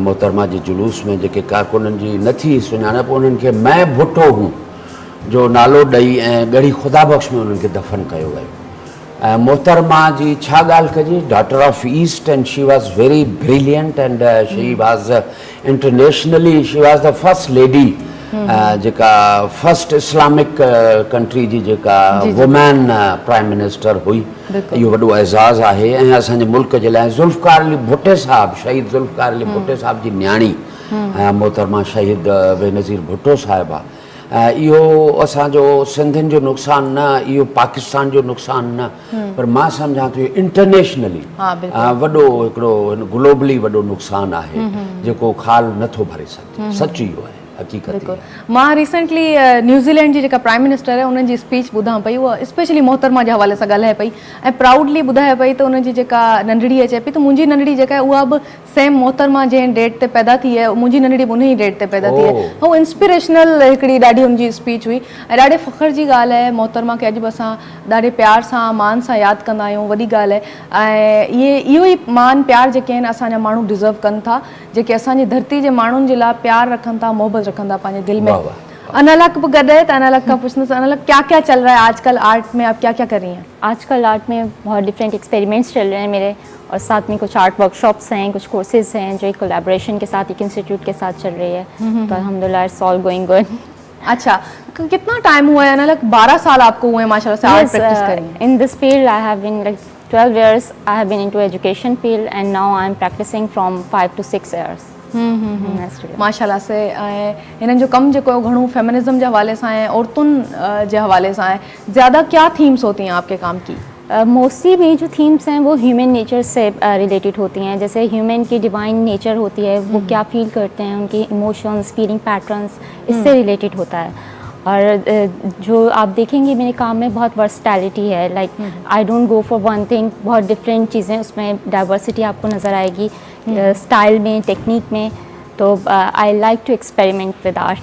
मोहतरमा जे जुलूस में जेके कारकुननि जी न थी सुञाणप, उन्हनि खे मैं भुट्टो हूं जो नालो ॾेई ऐं ॻड़ी ख़ुदा बख़्श में उन्हनि खे दफ़न कयो वियो। ऐं मोहतरमा जी छा ॻाल्हि कजे, daughter of east and she was very brilliant and she was internationally she was the first lady जेका फर्स्ट इस्लामिक कंट्री जी जेका वुमेन प्राइम मिनिस्टर हुई। इहो वॾो एज़ाज़ आहे। ऐं असांजे मुल्क जे लाइ ज़ुल्फ़कार अली भुट्टे साहब, शहीद ज़ुल्फ़कार अली भुट्टे साहब जी न्याणी मोहतरमा शहीद बेनज़ीर भुट्टो साहिबा। इहो असांजो सिंधियुनि जो नुक़सानु न, इहो पाकिस्तान जो नुक़सानु न, पर मां सम्झां थो इंटरनेशनली वॾो हिकिड़ो ग्लोबली वॾो नुक़सानु आहे जेको खाल नथो भरे सघे। सच इहो आहे, हक़ीक़त। मां रिसेंटली न्यूज़ीलैंड जी जेका प्राइम मिनिस्टर आहे उन्हनि जी स्पीच ॿुधां पई, उहा स्पेशली मोहतरमा जे हवाले सां ॻाल्हाए पई ऐं प्राउडली ॿुधाए पई त उन्हनि जी जेका नंढड़ी चए पई त मुंहिंजी नंढड़ी जेका आहे उहा बि सेम मोहतरमा जंहिं डेट ते पैदा थी आहे, मुंहिंजी नंढड़ी बि उन ई डेट ते पैदा थी आहे। ऐं इंस्पिरेशनल हिकिड़ी ॾाढी हुनजी स्पीच हुई ऐं ॾाढे फ़ख्र जी ॻाल्हि आहे। मोहतरमा खे अॼु बि असां ॾाढे प्यार सां मान सां यादि कंदा आहियूं, वॾी ॻाल्हि आहे। ऐं इहो ई मान प्यार जेके आहिनि असांजा माण्हू डिज़र्व कनि था, जेके असांजी धरती जे माण्हुनि जे लाइ प्यार रखनि था, मोहबत रखनि था पंहिंजे दिलि में। अनल हक भी गॾु है, तो अनल हक का पूछना, अनल हक क्या क्या चल रहा है आजकल आर्ट में? आप क्या क्या कर रही हैं आजकल? आर्ट में बहुत डिफरेंट एक्सपेरिमेंट्स चल रहे हैं मेरे, और साथ में कुछ आर्ट वर्कशॉप्स हैं, कुछ कोर्सेज हैं जो एक कोलैबोरेशन के साथ एक इंस्टीट्यूट के साथ चल रही है। तो अल्हम्दुलिल्लाह इट्स ऑल गोइंग गुड। अच्छा, कितना टाइम हुआ है अनल हक? 12 साल आपको हुए माशाल्लाह से आर्ट प्रैक्टिस करी। In this field I have been like 12 years I have been into education field and now I am practicing from 5 to 6 years. माशाल्लाह से हिननि जो कमु जेको आहे घणो फेमिनिज्म जे हवाले सां आहे, औरतुनि जे हवाले सां आहे। ज़्यादा क्या थीम्स होती हैं आपके काम की? मोस्टली मेरी जो थीम्स हैं वो ह्यूमन नेचर से रिलेटेड होती हैं। जैसे ह्यूमन की डिवाइन नेचर होती है, वो क्या फील करते हैं, उनकी इमोशंस, फीलिंग पैटर्न्स, इससे रिलेटेड होता है। और जो आप देखेंगे मेरे काम में बहुत वर्सटैलिटी है, like I don't go for one thing, बहुत डिफरेंट चीज़ें, उसमें डाइवर्सिटी आपको नज़र आएगी स्टाइल में, टेक्निक में। तो I like to experiment with art.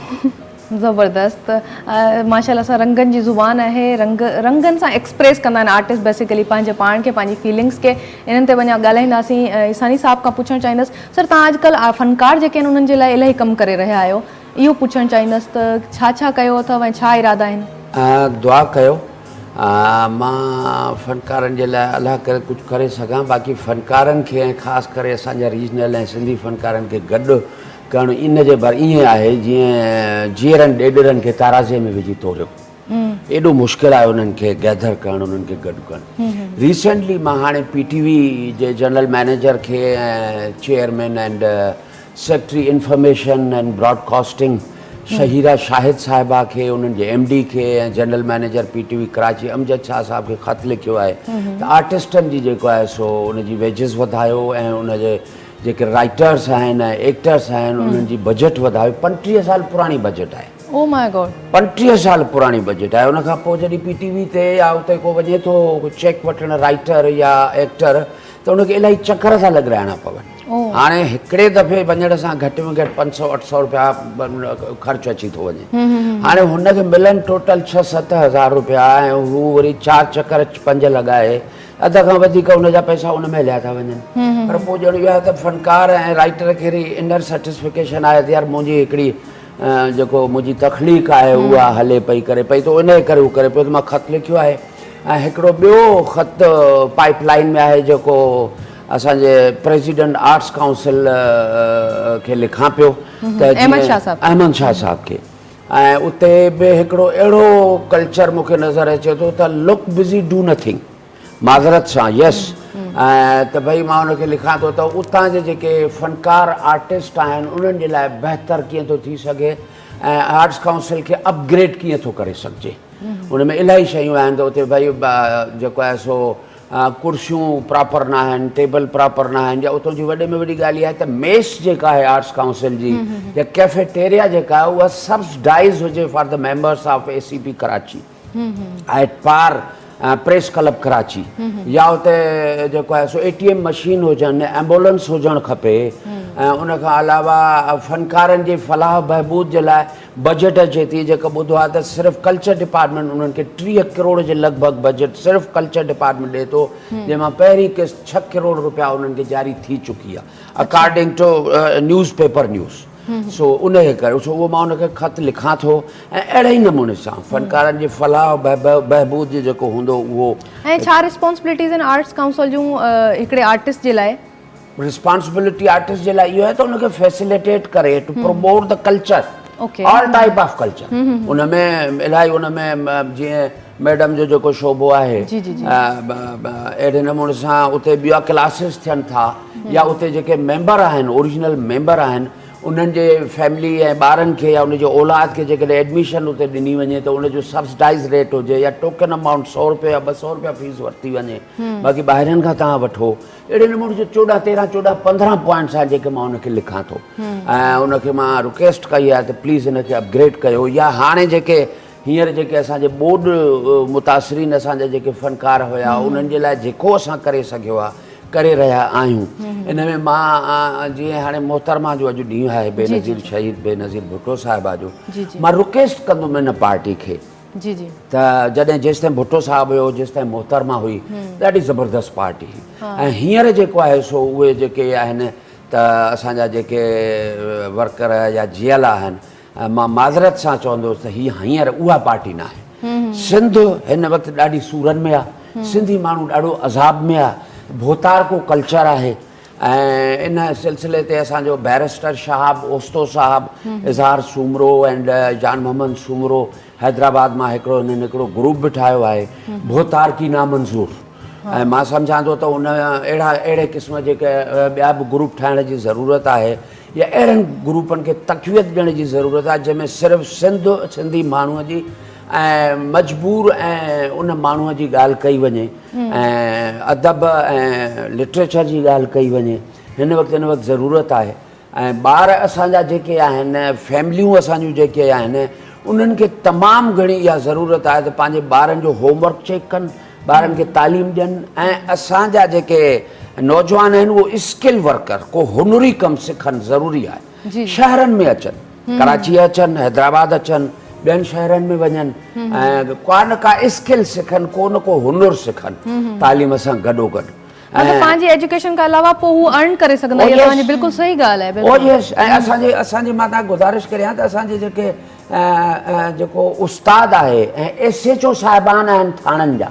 ज़बरदस्त, माशाल्लाह सां रंगनि जी ज़ुबान आहे, रंगनि सां एक्सप्रेस कंदा आहिनि आर्टिस्ट बेसिकली पंहिंजे पाण खे, पंहिंजी फीलिंग्स खे। इन्हनि ते वञा ॻाल्हाईंदासीं। ईसानी साहब खां पुछणु चाहींदसि, सर तव्हां अॼुकल्ह फ़नकार जेके आहिनि उन्हनि जे लाइ इलाही कमु करे रहिया आहियो, इहो पुछणु चाहींदसि त छा छा कयो अथव ऐं छा इरादा आहिनि? दुआ कयो, मां फ़नकारनि जे लाइ अलाह करे कुझु करे सघां। बाक़ी फ़नकारनि खे ऐं ख़ासि करे असांजा रीजनल ऐं सिंधी फ़नकारनि खे गॾु करणु इन जे ईअं आहे जीअं जीअरनि ॾेढरनि खे ताराज़े में विझी तोड़ियो। एॾो मुश्किल आहे उन्हनि खे गैदर करणु, उन्हनि खे गॾु करणु। रिसेंटली मां हाणे PTV जे जनरल मैनेजर खे ऐं chairman and secretary information and broadcasting Shahira Shahid साहिबा खे, उन्हनि जे MD खे ऐं general manager PTV Karachi Amjad Shah साहब खे ख़त लिखियो आहे त आर्टिस्टनि जी जेको आहे सो उनजी वेजिस वधायो ऐं उनजे जेके राइटर्स आहिनि ऐं एक्टर्स आहिनि उन्हनि जी बजट वधायो। 35 साल पुराणी बजट आहे। ओ माय गॉड, 35 साल पुराणी बजट आहे। उन खां पोइ जॾहिं PTV ते या उते को वञे थो चेक वठणु राइटर या एक्टर त उनखे इलाही चकर था लॻाइणा पवनि। हाणे हिकिड़े दफ़े वञण सां घटि में घटि 500-800 रुपया ख़र्चु अची थो वञे। हाणे हुनखे मिलनि टोटल 6-7 हज़ार रुपया ऐं हू वरी 4 चकर 5 लॻाए अध खां वधीक उनजा पैसा उन में हलिया था वञनि। पर पोइ ॼण इहो आहे त फ़नकार ऐं राइटर खे इनर सेटिस्फिकेशन आहे त यार मुंहिंजी हिकिड़ी जेको मुंहिंजी तख़लीक़ आहे उहा हले पई करे पई त उन करे हू करे पियो त मां ख़त लिखियो आहे। ऐं हिकिड़ो ॿियो ख़त पाइपलाइन में आहे जेको असांजे प्रेसिडेंट आर्ट्स काउंसिल खे लिखां पियो त अहमद शाह साहब खे। ऐं उते बि हिकिड़ो अहिड़ो कल्चर मूंखे नज़र अचे थो त लुक बिज़ी डू नथिंग, माज़रत सां यस। ऐं त भई मां उनखे लिखां थो त उतां जे जेके फ़नकार आर्टिस्ट आहिनि उन्हनि जे लाइ बहितर कीअं थो थी सघे ऐं आर्ट्स काउंसिल खे अपग्रेड कीअं थो करे सघिजे। उन में इलाही शयूं आहिनि त उते भई जेको आहे सो कुर्सियूं प्रॉपर न आहिनि, टेबल प्रॉपर न आहिनि, या उतां जी वॾे में वॾी ॻाल्हि इहा आहे त मेस जेका आहे आर्ट्स काउंसिल जी या कैफेटेरिया जेका आहे उहा सब्सिडाइज़ हुजे for the members of ACP Karachi at par press club Karachi, या उते जेको आहे सो ATM मशीन हुजनि, एम्बुलेंस हुजणु खपे। ऐं उन खां अलावा फ़नकारनि जे फलाह बहबूद जे लाइ बजट अचे थी जेका ॿुधो आहे त सिर्फ़ु कल्चर डिपार्टमेंट उन्हनि खे 30 करोड़ जे लॻभॻि बजट सिर्फ़ु कल्चर डिपार्टमेंट ॾिए थो, जंहिंमां पहिरीं किस्त 6 करोड़ रुपया उन्हनि खे जारी थी चुकी आहे according to newspaper news. So उन जे करे सो उहो मां उनखे ख़त लिखां थो ऐं अहिड़े ई नमूने सां फ़नकारनि जे फलाह बहबूद जो जेको हूंदो उहो। ऐं छा रिस्पॉन्सिबिलिटीज़ आहिनि आर्ट्स काउंसिल जूं हिकिड़े आर्टिस्ट जे लाइ? रिस्पॉन्सिबिलिटी आर्टिस्ट जे लाइ इहो आहे त उनखे फैसिलिटेट करे to promote the culture, all type of culture. उनमें इलाही उनमें जीअं मैडम जो जेको शोबो आहे अहिड़े नमूने सां उते ॿिया क्लासिस थियनि था, या उते जेके मेंबर आहिनि ओरिजिनल मेंबर आहिनि उन्हनि जे फैमिली ऐं ॿारनि खे या उनजे औलाद खे जेकॾहिं एडमिशन उते ॾिनी वञे त उनजो सब्सिडाइज़ रेट हुजे या टोकन अमाउंट 100 रुपया या 200 रुपया फीस वरिती वञे, बाक़ी ॿाहिरनि खां तव्हां वठो। अहिड़े नमूने जो 14, 13, 14, 15 पॉइंट्स आहिनि जेके मां उनखे लिखां थो ऐं उनखे मां रिक्वेस्ट कई आहे त प्लीज़ हिनखे अपग्रेड कयो। या हाणे जेके हींअर जेके असांजे बोर्ड मुतासिरीन असांजा जेके फ़नकार हुया उन्हनि जे लाइ जेको असां करे सघियो आहे करे रहिया आहियूं। इन में मां जीअं हाणे मोहतरमा जो अॼु ॾींहुं आहे बेनज़ीर शहीद बेनज़ीर भुट्टो साहिबा जो, मां रिक्वेस्ट कंदुमि हिन पार्टी खे त जॾहिं जेसिताईं भुट्टो साहिबु हुयो जेसिताईं मोहतरमा हुई ॾाढी ज़बरदस्त पार्टी हुई। ऐं हींअर जेको आहे सो उहे जेके आहिनि त असांजा जेके वर्कर या जियल आहिनि मां माज़रत सां चवंदुसि त हींअर उहा पार्टी न आहे। सिंध हिन वक़्तु ॾाढी सूरनि में आहे, सिंधी माण्हू ॾाढो अज़ाब में आहे, भोतार को कल्चर आहे। ऐं इन सिलसिले ते असांजो बैरिस्टर शहाब ओस्तो साहब, इज़हार सूमरो एंड जान मोहम्मद सूमरो हैदराबाद मां हिकिड़ो ग्रुप बि ठाहियो आहे भोतार की नामंज़ूर। ऐं मां सम्झां थो त उन अहिड़े क़िस्म जेके ॿिया बि ग्रुप ठाहिण जी ज़रूरत आहे या अहिड़नि ग्रुपनि खे तक़वियत ॾियण जी ज़रूरत आहे जंहिंमें सिर्फ़ु सिंधी माण्हूअ जी ऐं मजबूर ऐं उन माण्हूअ जी ॻाल्हि कई वञे ऐं अदब ऐं लिटरेचर जी ॻाल्हि कई वञे। हिन वक़्तु ज़रूरत आहे। ऐं ॿार असांजा जेके आहिनि फैमिलियूं असांजूं जेके आहिनि उन्हनि खे तमामु घणी इहा ज़रूरत आहे त पंहिंजे ॿारनि जो होमवर्क चेक कनि, ॿारनि खे तालीम ॾियनि ऐं असांजा जेके नौजवान आहिनि उहो स्किल वर्कर को हुनरी कमु सिखनि ज़रूरी आहे। शहरनि में अचनि, कराची अचनि, हैदराबाद अचनि, ॿियनि शहरनि में वञनि ऐं का स्किल सिखनि, को न को हुनुर सिखनि तालीम सां गॾोगॾु। पंहिंजी एजुकेशन खां अलावा पोइ हू अर्न करे सघंदा। बिल्कुलु सही ॻाल्हि आहे। ऐं असांजे मां तव्हां गुज़ारिश करियां त असांजे जेके जेको उस्ताद आहे ऐं SHO साहिबान आहिनि थाणनि जा,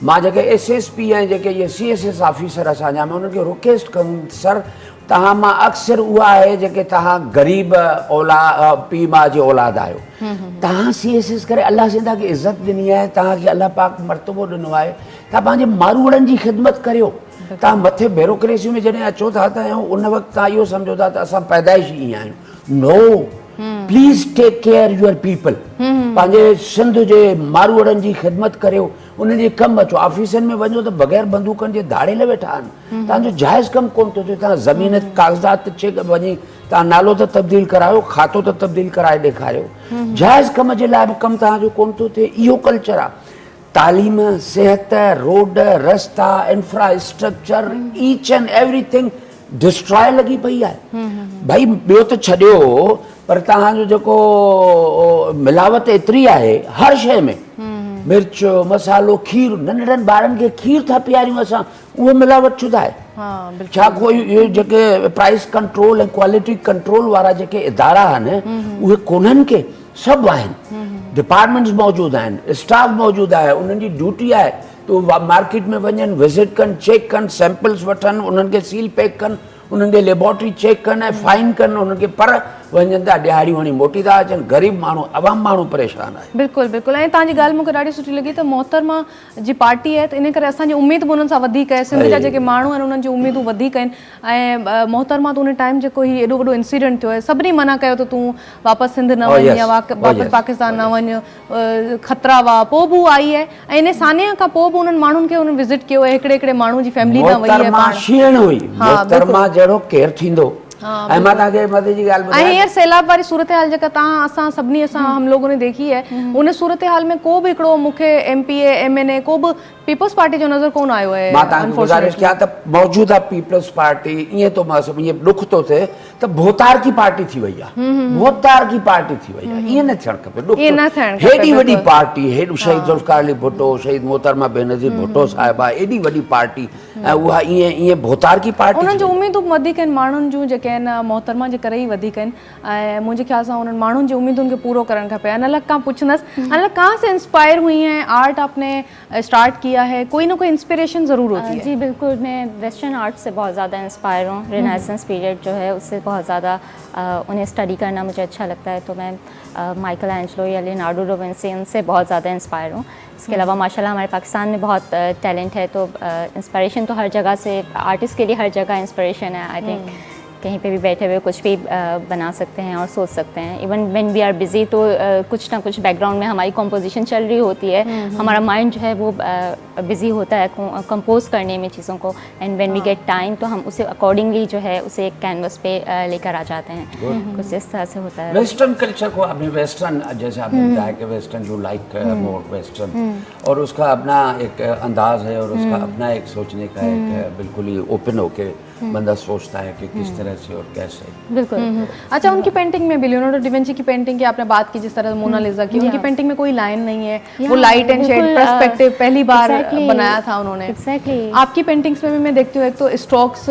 मां जेके SSP ऐं जेके इहे CSS ऑफिसर असांजा मां उन्हनि खे रिक्वेस्ट कंदुमि सर तव्हां मां अक्सर उहा आहे जेके तव्हां ग़रीब पीउ माउ जे औलाद आहियो, तव्हां CSS करे अलाह सिंधा खे इज़त ॾिनी आहे, तव्हांखे अलाह पाक मर्तबो ॾिनो आहे, तव्हां पंहिंजे मारूड़नि जी ख़िदमत करियो। तव्हां मथे ब्यूरोक्रेसी में जॾहिं अचो था त उन वक़्तु तव्हां इहो सम्झो था त असां पैदाइश ईअं आहियूं। नो, प्लीज़ टेक केयर यूअर पीपल। पंहिंजे सिंध जे मारूड़नि जी ख़िदमत करियो, उन्हनि जे कमु अचो। ऑफिसनि में वञो त बग़ैर बंदूकनि जे धाड़े ल वेठा आहिनि, तव्हांजो जाइज़ कमु कोन थो थिए। तव्हां ज़मीन काग़ज़ात चेक वञी तव्हां नालो त तब्दील करायो, खातो त तब्दील कराए ॾेखारियो, जाइज़ कम जे लाइ बि कमु तव्हांजो कोन थो थिए। इहो कल्चर आहे। तालीम, सिहत, रोड, रस्ता, infrastructure, each and everything destroy लॻी पई आहे। भाई ॿियो त छॾियो, पर तव्हांजो जेको मिलावट एतिरी आहे हर शइ में, मिर्च, मसालो, खीर, नंढड़नि ॿारनि खे खीर था पीआरियूं असां, उहो मिलावट शुदा आहे। छा कोई इहे जेके प्राइस कंट्रोल ऐं क्वालिटी कंट्रोल वारा जेके इदारा आहिनि उहे कोन्हनि के, सभु आहिनि। डिपार्टमेंट्स मौजूदु आहिनि, स्टाफ मौजूदु आहे, उन्हनि जी ड्यूटी आहे त मार्केट में वञनि, विज़िट कनि, चेक कनि, सैंपल्स वठनि, उन्हनि खे सील पैक कनि, उन्हनि खे लेबोरेटरी चेक कनि ऐं फाइन कनि उन्हनि खे, पर वञनि था ॾियारियूं हणी मोटी था अचनि। ग़रीब माण्हू, अवाम माण्हू परेशान आहे। बिल्कुलु बिल्कुलु। ऐं तव्हांजी ॻाल्हि मूंखे ॾाढी सुठी लॻी त मोहतरमा जी पार्टी आहे त इन करे असांजी उमेद बि उन्हनि सां वधीक आहे। सिंध जा जेके माण्हू आहिनि उन्हनि जी उमेदूं वधीक आहिनि। ऐं मोहतरमा त उन टाइम जेको ही एॾो वॾो इंसिडेंट थियो आहे, सभिनी मना कयो त तूं वापसि सिंध न वञ या वापसि पाकिस्तान न वञ, ख़तरा हुआ, पोइ बि आई आहे। ऐं इन सान्या खां पोइ बि उन्हनि माण्हुनि खे उन्हनि विज़िट कयो आहे, हिकिड़े हिकिड़े माण्हू जी फैमिली खां वई आहे। मोहतरमा जहिड़ो केरु थींदो। ऐं मां तव्हांखे मथे जी ॻाल्हि ॿुधायां, हींअर सैलाब वारी सूरत हाल जेका तव्हां असां सभिनी हम लोगों ने देखी है, उन सूरत हाल में को बि हिकिड़ो मूंखे MPA MNA को बि पीपल्स पार्टी जो नज़र कोन आयो आहे। मां तव्हांखे गुज़ारिश कयां त मौजूदा पीपल्स पार्टी, ईअं तो मां ईअं ॾुख थो थिए त भोतार की पार्टी थी वई आहे, भोतार की पार्टी थी वई आहे। ईअं न थियणु खपे। हेॾी वॾी पार्टी, हेॾी शहीद ज़ुल्फ़िकार अली भुट्टो, शहीद मोहतरमा बेनज़ीर भुट्टो साहिबा, एॾी वॾी पार्टी, ऐं उहा ईअं भोतार की पार्टी। उन्हनि जूं उमेदूं वधीक आहिनि माण्हुनि जूं जेके आहिनि मोहतरमा जे करे ई वधीक आहिनि। ऐं मुंहिंजे ख़्याल सां उन्हनि माण्हुनि जी उमेदुनि खे पूरो करणु खपे। अनलग खां पुछंदसि, अनलग कहाँ से इंस्पायर हुई हैं? आर्ट आपने स्टार्ट किया है, कोई ना कोई इंस्पिरेशन ज़रूर होती है। जी बिल्कुल, मैं वेस्टर्न आर्ट से बहुत ज़्यादा इंस्पायर हूँ। रेनेसेंस पीरियड जो है उससे बहुत ज़्यादा उन्हें स्टडी करना मुझे अच्छा लगता है। तो मैं माइकल एंजलो या लियोनार्डो डा विंची उनसे बहुत ज़्यादा इंस्पायर हूँ। इसके अलावा माशाल्लाह हमारे पाकिस्तान में बहुत टैलेंट है, तो इंस्पिरेशन तो हर जगह से, आर्टिस्ट के लिए हर जगह इंस्पिरेशन है। आई थिंक कहीं पे भी बैठे हुए कुछ भी बना सकते हैं और सोच सकते हैं। Even when we are busy तो कुछ ना कुछ बैकग्राउंड में हमारी कंपोजिशन चल रही होती है, हमारा माइंड जो है वो बिजी होता है कंपोज करने में चीज़ों को। And when we get time तो हम उसे अकॉर्डिंगली जो है उसे एक कैनवस पे लेकर आ जाते हैं। कुछ इस तरह से होता है। वेस्टर्न कल्चर को आपने वेस्टर्न, जैसे आपने बताया कि western U like more western, और उसका अपना एक अंदाज है और उसका अपना एक सोचने का एक बिल्कुल ही ओपन होके बंदा सोचता है कि किस तरह से और कैसे। बिल्कुल। अच्छा, उनकी पेंटिंग में भी, लियोनार्डो डा विंची की पेंटिंग की आपने बात की, जिस तरह मोनालिसा की, उनकी पेंटिंग में कोई लाइन नहीं है, वो लाइट एंड शेड पर्सपेक्टिव पहली बार बनाया था उन्होंने। आपकी पेंटिंग्स में भी मैं देखती हूँ, एक तो स्ट्रोक्स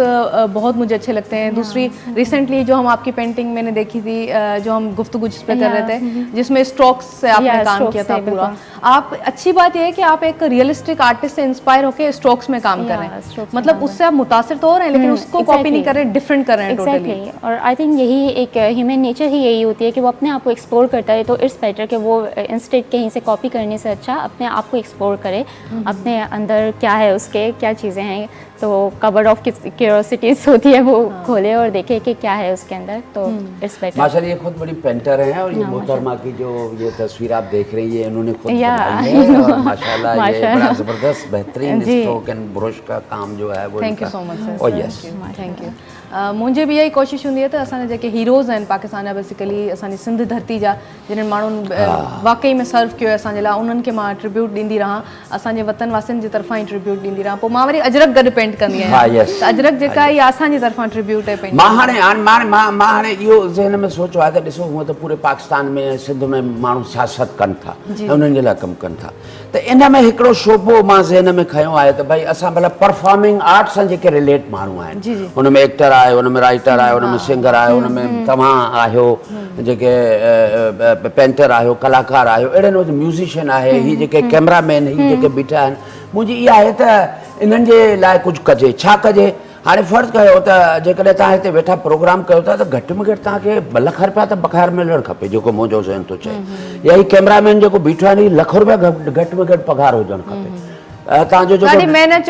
बहुत मुझे अच्छे लगते हैं। दूसरी रिसेंटली जो हम आपकी पेंटिंग मैंने देखी थी, जो हम गुफ्तगू जिस पे कर रहे थे, जिसमें स्ट्रोक्स से आपने काम किया था पूरा। आप, अच्छी बात यह है कि आप एक रियलिस्टिक आर्टिस्ट से इंस्पायर होकर स्ट्रोक्स में काम कर रहे हैं। मतलब उससे आप मुतासिर तो हो रहे हैं लेकिन उसको कॉपी नहीं कर रहे, डिफरेंट कर रहे हैं टोटली। और आई थिंक यही एक ह्यूमन नेचर ही यही होती है कि वो अपने आप को एक्सप्लोर करता है। तो इट्स बेटर कि वो इंस्टेड कहीं से कॉपी करने से अच्छा अपने आप को एक्सप्लोर करे, अपने अंदर क्या है, उसके क्या चीज़ें हैं। तो कबर्ड ऑफ क्यूरियोसिटीज होती है, वो खोले और देखे कि क्या है उसके अंदर। तो इट्स बेटर। माशाल्लाह ये खुद बड़ी पेंटर हैं, और ये मोहतरमा की जो ये तस्वीर आप देख रही है इन्होंने खुद बनाई है, और माशाल्लाह ये बड़ा ज़बरदस्त बेहतरीन स्ट्रोक एंड ब्रश का काम जो है वो। Thank you so much sir. Oh yes, thank U. मुंहिंजी बि इहा ई कोशिशि हूंदी आहे त असांजा जेके हीरोज़ आहिनि पाकिस्तान जा, बेसिकली असांजी सिंध धरती जा, जिन्हनि माण्हुनि वाकई में सर्व कयो आहे असांजे लाइ, उन्हनि खे मां ट्रिब्यूट ॾींदी रहां, असांजे वतन वासियुनि जे तरफ़ां ई ट्रिब्यूट ॾींदी रहां। पोइ मां वरी अजरक गॾु पेंट कंदी आहियां, त अजरक जेका इहा असांजी तरफ़ां ट्रिब्यूट आहे पेंट। मां हाणे इहो ज़हन में सोचो आहे त ॾिसो, हूअं त पूरे पाकिस्तान में सिंध में माण्हू सियासत कनि था ऐं उन्हनि जे लाइ कमु कनि था, त इन में हिकिड़ो शोबो मां ज़हन में खयो आहे त भई असां भला परफॉर्मिंग आर्ट सां जेके रिलेट माण्हू आहिनि, हुन में एक्टर आहे, हुन में राइटर आहे, हुन में सिंगर आहे, हुन में तव्हां आहियो जेके पेंटर आहियो, कलाकार आहियो, अहिड़े म्यूज़िशियन आहे, हीअ जेके कैमरामैन, हीअ जेके बीठा आहिनि, मुंहिंजी इहा आहे त इन्हनि जे लाइ कुझु कजे। छा कजे? हाणे फ़र्ज़ु कयो त जेकॾहिं तव्हां हिते वेठा प्रोग्राम कयो था त घटि में घटि तव्हांखे 2 लाख रुपया त बकाइर मिलणु खपे, जेको मुंहिंजो ज़हन थो चए। या ही कैमरामैन जेको बीठो आहे नी, लाख रुपया घटि में घटि पघार हुजणु खपे। तव्हांजो ॾाढी महिनत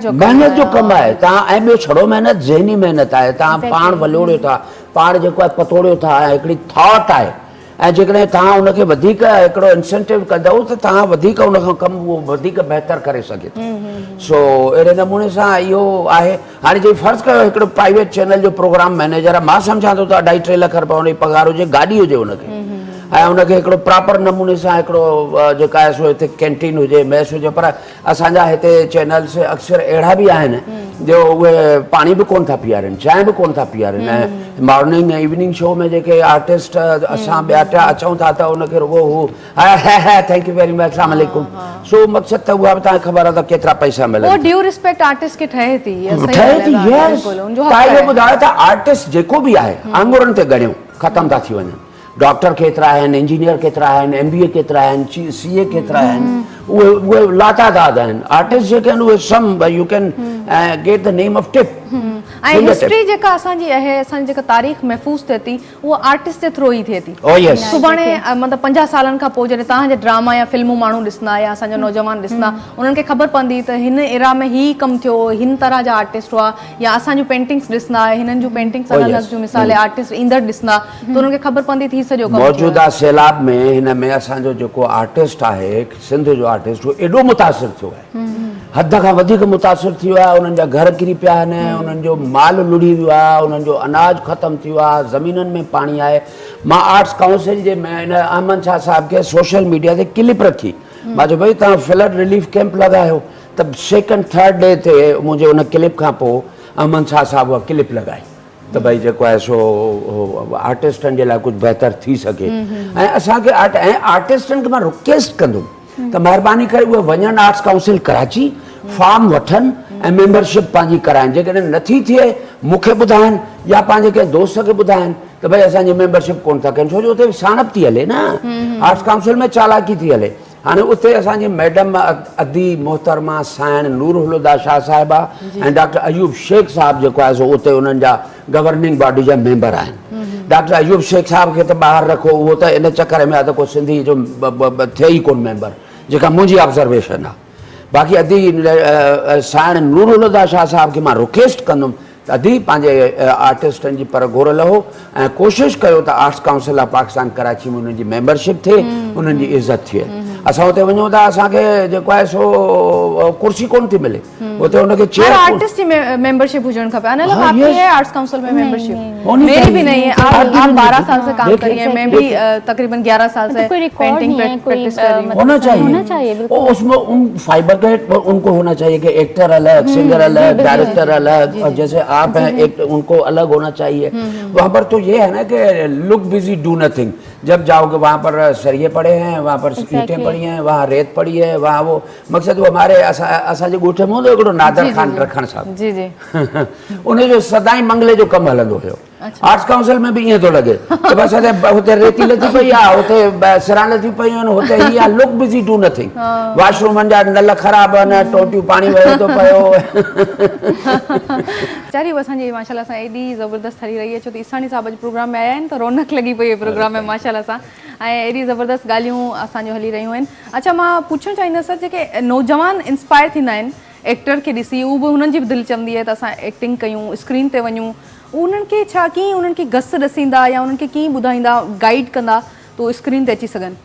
जो महिनत जो कमु आहे। तव्हां ऐं ॿियो छड़ो महिनत, ज़हनी महिनत आहे। तव्हां पाण वलोड़ियो था, पाण जेको आहे पतोड़ियो था, ऐं हिकिड़ी थॉट आहे। ऐं जेकॾहिं तव्हां उनखे वधीक हिकिड़ो इंसेंटिव कंदव त तव्हां वधीक उन खां कमु उहो वधीक बहितर करे सघे थो। सो अहिड़े नमूने सां इहो आहे। हाणे जे फ़र्ज़ु कयो हिकिड़ो प्राइवेट चैनल जो प्रोग्राम मैनेजर आहे, मां सम्झां थो त 2.5-3 लख रुपया हुनजी पघार हुजे, गाॾी हुजे हुनखे, ऐं हुनखे हिकिड़ो प्रॉपर नमूने सां हिकिड़ो जेका आहे सो हिते कैंटीन हुजे, मैस हुजे। पर असांजा हिते चैनल्स अक्सर अहिड़ा बि आहिनि जो उहे पाणी बि कोन था पीआरनि, चांहि बि कोन था पीआरनि। ऐं मॉर्निंग ऐं इवनिंग शो में जेके आर्टिस्ट असां ॿिया टिया अचूं था त उनखे रुगो हू थैंक यू वेरी मच, अस्सलाम वालेकुम। सो मक़सदु त उहा बि तव्हांखे ख़बर आहे त केतिरा पैसा मिलनि। वो ड्यू रिस्पेक्ट आर्टिस्ट खे ठहे थी, ठहे थी। यस, तव्हां इहो ॿुधायो त आर्टिस्ट जेको बि आहे आङुरनि ते ॻणियो ख़तमु था थी वञनि। डॉक्टर केतिरा आहिनि, इंजीनियर केतिरा आहिनि, MBA केतिरा आहिनि, CA केतिरा आहिनि, उहे लातादाद आहिनि। आर्टिस्ट जेके आहिनि उहे सम U can get the name of tip. ऐं हिस्ट्री जेका असांजी आहे, असांजी जेका तारीख़ महफ़ूज़ थिए थी उहा आर्टिस्ट जे थ्रू ई थिए थी। सुभाणे मतिलबु 50 सालनि खां पोइ जॾहिं तव्हांजे ड्रामा या फिल्मूं माण्हू ॾिसंदा या असांजा नौजवान ॾिसंदा, उन्हनि खे ख़बर पवंदी त हिन एरा में ही कमु थियो, हिन तरह जा आर्टिस्ट हुआ। या असांजूं पेंटिंग्स ॾिसंदा, हिननि जूं पेंटिंग्स अलॻि अलॻि जूं मिसाल आर्टिस्ट ईंदड़ ॾिसंदा, त उन्हनि खे ख़बर पवंदी थी सॼो कमु। मौजूदा सैलाब में हिन में असांजो जेको आर्टिस्ट आहे, सिंध जो आर्टिस्ट, उहो एॾो मुतासिर थियो आहे, हद खां वधीक मुतासिर थी वियो आहे। उन्हनि जा घर किरी पिया आहिनि, उन्हनि जो माल लुड़ी वियो आहे, उन्हनि जो अनाज ख़तमु थी वियो आहे, ज़मीननि में पाणी आहे। मां आर्ट्स काउंसिल जे हिन अहमद शाह साहिब खे सोशल मीडिया ते क्लिप रखी, मां चयो भई तव्हां फ्लड रिलीफ कैंप लॻायो, त 2nd-3rd डे ते मुंहिंजे उन क्लिप खां पोइ अहमद शाह साहिब उहा क्लिप लॻाई त भई जेको आहे सो आर्टिस्टनि जे लाइ कुझु बहितर थी सघे। ऐं असांखे आर्टिस्टनि खे मां रिक्वेस्ट कंदुमि त महिरबानी करे उहे वञनि आर्ट्स काउंसिल कराची, फॉर्म वठनि ऐं मेंबरशिप पंहिंजी कराइनि। जेकॾहिं नथी थिए मूंखे ॿुधाइनि या पंहिंजे कंहिं दोस्त खे ॿुधाइनि त भई असांजी मेंबरशिप कोन था कनि, छो जो उते साणप थी हले न, आर्ट्स काउंसिल में चालाकी थी हले। हाणे उते असांजी मैडम अदी मोहतरमा साइण नूरहुदा शाह साहिबा ऐं डॉक्टर अयूब शेख साहिब जेको आहे सो उते उन्हनि जा गवर्निंग बॉडी जा मेंबर आहिनि। डॉक्टर अयूब शेख साहिब खे त ॿाहिरि रखो, उहो त इन चकर में आहे त को सिंधी जो थिए ई कोन मेंबर, जेका मुंहिंजी ऑब्ज़र्वेशन आहे। बाक़ी अदी साइण नूरहुदा शाह साहिब खे मां रिक्वेस्ट कंदुमि त अदी पंहिंजे आर्टिस्टनि जी पर घोर लहो ऐं कोशिशि कयो त arts council of Pakistan Karachi में उन्हनि जी मेंबरशिप थिए, उन्हनि जी इज़त थिए। असां हुते वञूं था, असांखे जेको आहे सो कुर्सी कोन थी मिले, उते उनखे चेयर आर्टिस्ट जी मेंबरशिप हुजण खपे। अनल आपकी है आर्ट्स काउंसिल में मेंबरशिप? मेरी भी नहीं है। आप 12 साल से काम कर रही हैं, मैं भी तकरीबन 11 साल से पेंटिंग प्रैक्टिस कर रही हूं। होना चाहिए उसमें उन फाइबर का उनको होना चाहिए कि एक्टर अलग, सिंगर अलग, डायरेक्टर अलग, और जैसे आप हैं एक उनको अलग होना चाहिए। वहाँ पर तो ये है ना कि लुक बिजी डू नथिंग। जब जाओगे वहाँ पर सरिये पड़े हैं, वहाँ पर ईंटें पड़ी हैं, वहाँ रेत पड़ी है, वहाँ वो मकसद वो हमारे असांजे ॻोठ में हूंदो हिकिड़ो नादर ख़ान रखण साहिब, जी जी, उनजो सदाई मंगले जो कमु हलंदो हुयो। आर्ट्स काउंसिल में भी ईअं थो लॻे त बसि हुते रेती लथी पई आहे, हुते सिरां लथी पयूं आहिनि, हुते हीअ आहे लुक बिज़ी डू नथिंग। वॉशरूमनि जा नल ख़राब आहिनि, टोटियूं पाणी वहे थो पियो। चारी असांजी माशाल्लाह सां एॾी ज़बरदस्त हली रही आहे, छो त ईसानी साहिब जे प्रोग्राम में आया आहिनि त रौनक लॻी पई आहे प्रोग्राम में माशाल्लाह सां, ऐं एॾी ज़बरदस्त ॻाल्हियूं असांजो हली रहियूं आहिनि। अच्छा, मां पुछणु चाहींदसि जेके नौजवान इंस्पायर थींदा आहिनि एक्टर खे ॾिसी, उहो बि हुननि जी बि दिलि चवंदी आहे त असां एक्टिंग कयूं, स्क्रीन ते वञूं, उन्हनि खे छा कीअं उन्हनि खे घस ॾसींदा या उन्हनि खे कीअं ॿुधाईंदा, गाइड कंदा त उहो स्क्रीन ते अची सघनि?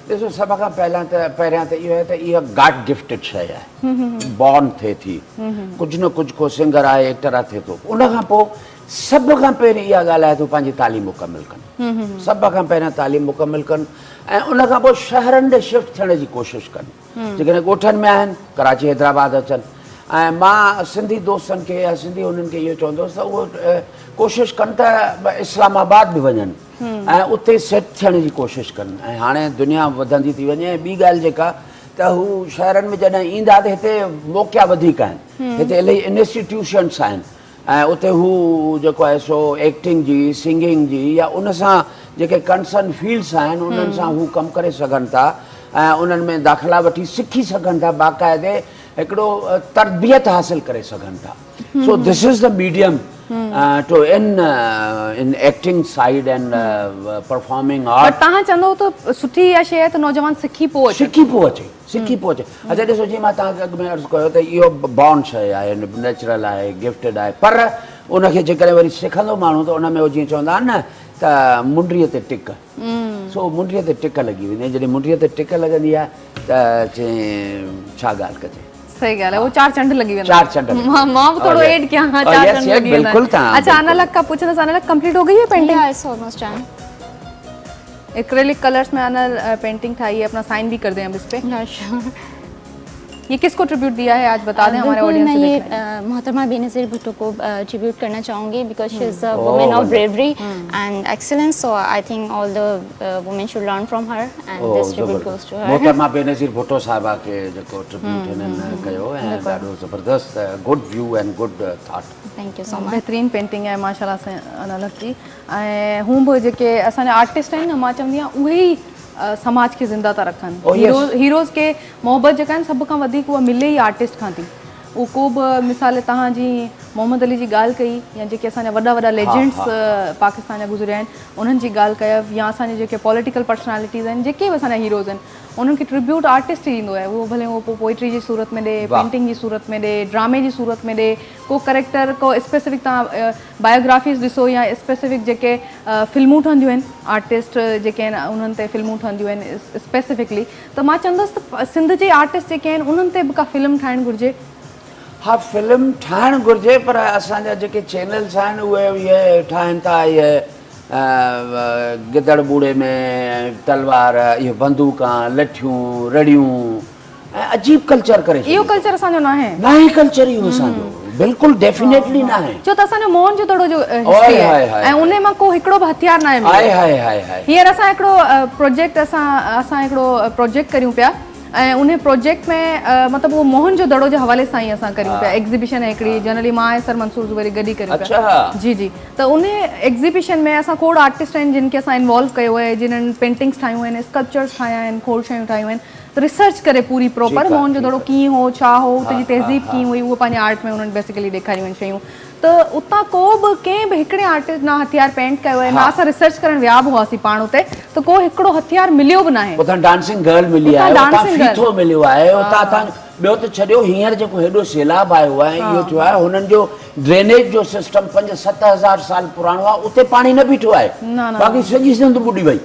ॾिसो, सभ खां पहिरियां त इहो आहे त इहा गॉड गिफ्टेड शइ आहे, बॉर्न थिए थी, कुझु न कुझु को सिंगर आहे, एक्टर आहे थिए थो। उन खां पोइ सभ खां पहिरीं इहा ॻाल्हि आहे त पंहिंजी तालीम मुकमिल कनि, सभ खां पहिरियां तालीम मुकमिल कनि, ऐं उन खां पोइ शहरनि ॾे शिफ्ट थियण जी कोशिशि कनि। जेकॾहिं ॻोठनि में आहिनि, कराची हैदराबाद अचनि। ऐं मां सिंधी दोस्तनि खे या सिंधी उन्हनि खे इहो चवंदुसि त उहो कोशिशि कनि त इस्लामाबाद बि वञनि ऐं उते सेट थियण जी कोशिशि कनि। ऐं हाणे दुनिया वधंदी थी वञे। ऐं ॿी ॻाल्हि जेका त हू शहरनि में जॾहिं ईंदा त हिते मौक़ा वधीक आहिनि, हिते इलाही इंस्टीट्यूशन्स आहिनि, ऐं उते हू जेको आहे सो एक्टिंग जी, सिंगिंग जी या उन सां जेके कंसर्न फील्ड्स आहिनि उन्हनि सां हू कमु करे सघनि था ऐं उन्हनि में दाख़िला वठी सिखी सघनि था, बाक़ाइदे हिकिड़ो तरबियत हासिलु करे सघनि था। So this is the medium to in acting side and performing पर art. तव्हां चवंदो त सुठी इहा शइ आहे त नौजवान सिखी पोइ अचे। सिखी पोइ अचे। अच्छा ॾिसो जीअं मां तव्हांखे अॻु में अर्ज़ु कयो त इहो बॉर्न शइ आहे, नेचुरल आहे, गिफ्टेड आहे, पर उनखे जेकॾहिं वरी सिखंदो माण्हू त उन में उहो जीअं चवंदा आहिनि न त मुंडीअ ते टिक। सो मुंडीअ ते टिक लॻी वेंदी, जॾहिं मुंडीअ ते टिक लॻंदी आहे त चई छा ॻाल्हि कजे। सही ॻाल्हि आहे, वो चार चंड लॻी वेंदा। चार चंड मां बि थोरो ऐड कयां, हाँ, चार चंड लॻी वेंदा। बिल्कुलु तव्हां अच्छा अनलग का पूछना, अनलग कंप्लीट हो गई है painting? Yeah, it's almost done. Acrylic colours में अनल पेंटिंग ठाई है, अपना साइन भी कर दें अब इस पे। Yeah, sure. ये किसको ट्रिब्यूट दिया है आज बता दें हमारे ऑडियंस मैं से। ये मोहतरमा बेनज़ीर भुट्टो को ट्रिब्यूट करना चाहूँगी because she is a woman of bravery and excellence, so I think all the women should learn from her and this tribute goes to her. मोहतरमा बेनज़ीर भुट्टो साहिबा खे जेको ट्रिब्यूट हिननि कयो ऐं ॾाढो ज़बरदस्त good view and good thought. Thank you so much. बेहतरीन पेंटिंग है माशाल्लाह से अनलग जी। ऐं हूं बि जेके असांजा आर्टिस्ट आहिनि न, मां चवंदी आहियां उहे ई समाज खे ज़िंदा था रखनि। Oh, yes. हीरोज़ खे मोहबत जेका आहिनि सभ खां वधीक उहा मिले ई आर्टिस्ट खां थी। उहो को बि मिसाल तव्हां जी मोहम्मद अली जी ॻाल्हि कई, या जेके असांजा वॾा वॾा लेजेंड्स पाकिस्तान जा गुज़रिया आहिनि उन्हनि जी ॻाल्हि कयव, या असांजे जेके पॉलिटिकल पर्सनैलिटीज़ आहिनि, जेके बि असांजा हीरोज़ आहिनि उन्हनि खे ट्रिब्यूट आर्टिस्ट ई ईंदो आहे। उहो भले उहो पोइट्री जी सूरत में ॾे, पेंटिंग जी सूरत में ॾे, ड्रामे जी सूरत में ॾे, को करेक्टर को स्पेसिफिक तव्हां बायोग्राफीज़ ॾिसो या स्पेसिफिक जेके फिल्मूं ठहंदियूं आहिनि, आर्टिस्ट जेके आहिनि उन्हनि ते फिल्मूं ठहंदियूं आहिनि स्पेसिफिकली, त मां चवंदसि त सिंध जे आर्टिस्ट जेके आहिनि उन्हनि ते बि का फिल्म ठाहिणु घुरिजे। हा फिल्म ठाहिणु घुरिजे, पर असांजा जेके चैनल्स आहिनि उहे इहे ठाहिनि था इहे गिदड़ बूड़े में तलवार, इहे बंदूकां, लठियूं, रड़ियूं ऐं अजीब कल्चर करे इहो कल्चर असांजो न आहे। न आहे कल्चर इहो असांजो, बिल्कुलु डेफिनेटली न आहे। छो त असांजो मोहन जो दड़ो जो हिस्ट्री आहे ऐं उन मां को हिकिड़ो बि हथियार न आहे। आहे हींअर असां हिकिड़ो प्रोजेक्ट असां हिकिड़ो प्रोजेक्ट करियूं पिया ऐं उन प्रोजेक्ट में मतिलबु उहो मोहन जो दड़ो जे हवाले सां ई असां करियूं पिया। एग्ज़िबिशन है हिकिड़ी, जनरली मां ऐं सर मंसूर ज़ुबैरी गॾु ई करियूं पिया। जी जी, त उन एग्ज़िबिशन में असां खोड़ आर्टिस्ट आहिनि जिन खे असां इन्वॉल्व कयो आहे, जिन्हनि पेंटिंग्स ठाहियूं आहिनि, स्कल्पचर्स ठाहिया आहिनि, खोड़ शयूं ठाहियूं आहिनि, रिसर्च करे पूरी प्रॉपर मोहन जो दड़ो कीअं हो, छा हो, उते जी तहज़ीब कीअं हुई, उहो पंहिंजे आर्ट में उन्हनि बेसिकली ॾेखारियूं आहिनि शयूं। त उतां को बि कंहिं बि हिकिड़े आर्टिस्ट न हथियार पेंट कयो आहे, न असां रिसर्च करणु विया बि हुआसीं पाण उते, त को हिकिड़ो हथियार मिलियो बि न आहे। उतां डांसिंग गर्ल मिली आहे, उतां फीथो मिलियो आहे, उतां ॿियो त छॾियो हींअर जेको हेॾो सैलाब आयो आहे, इहो थियो आहे हुननि जो ड्रेनेज जो सिस्टम 5-7 हज़ार साल पुराणो आहे, उते पाणी न बीठो आहे, बाक़ी सॼी सिंध ॿुॾी वई।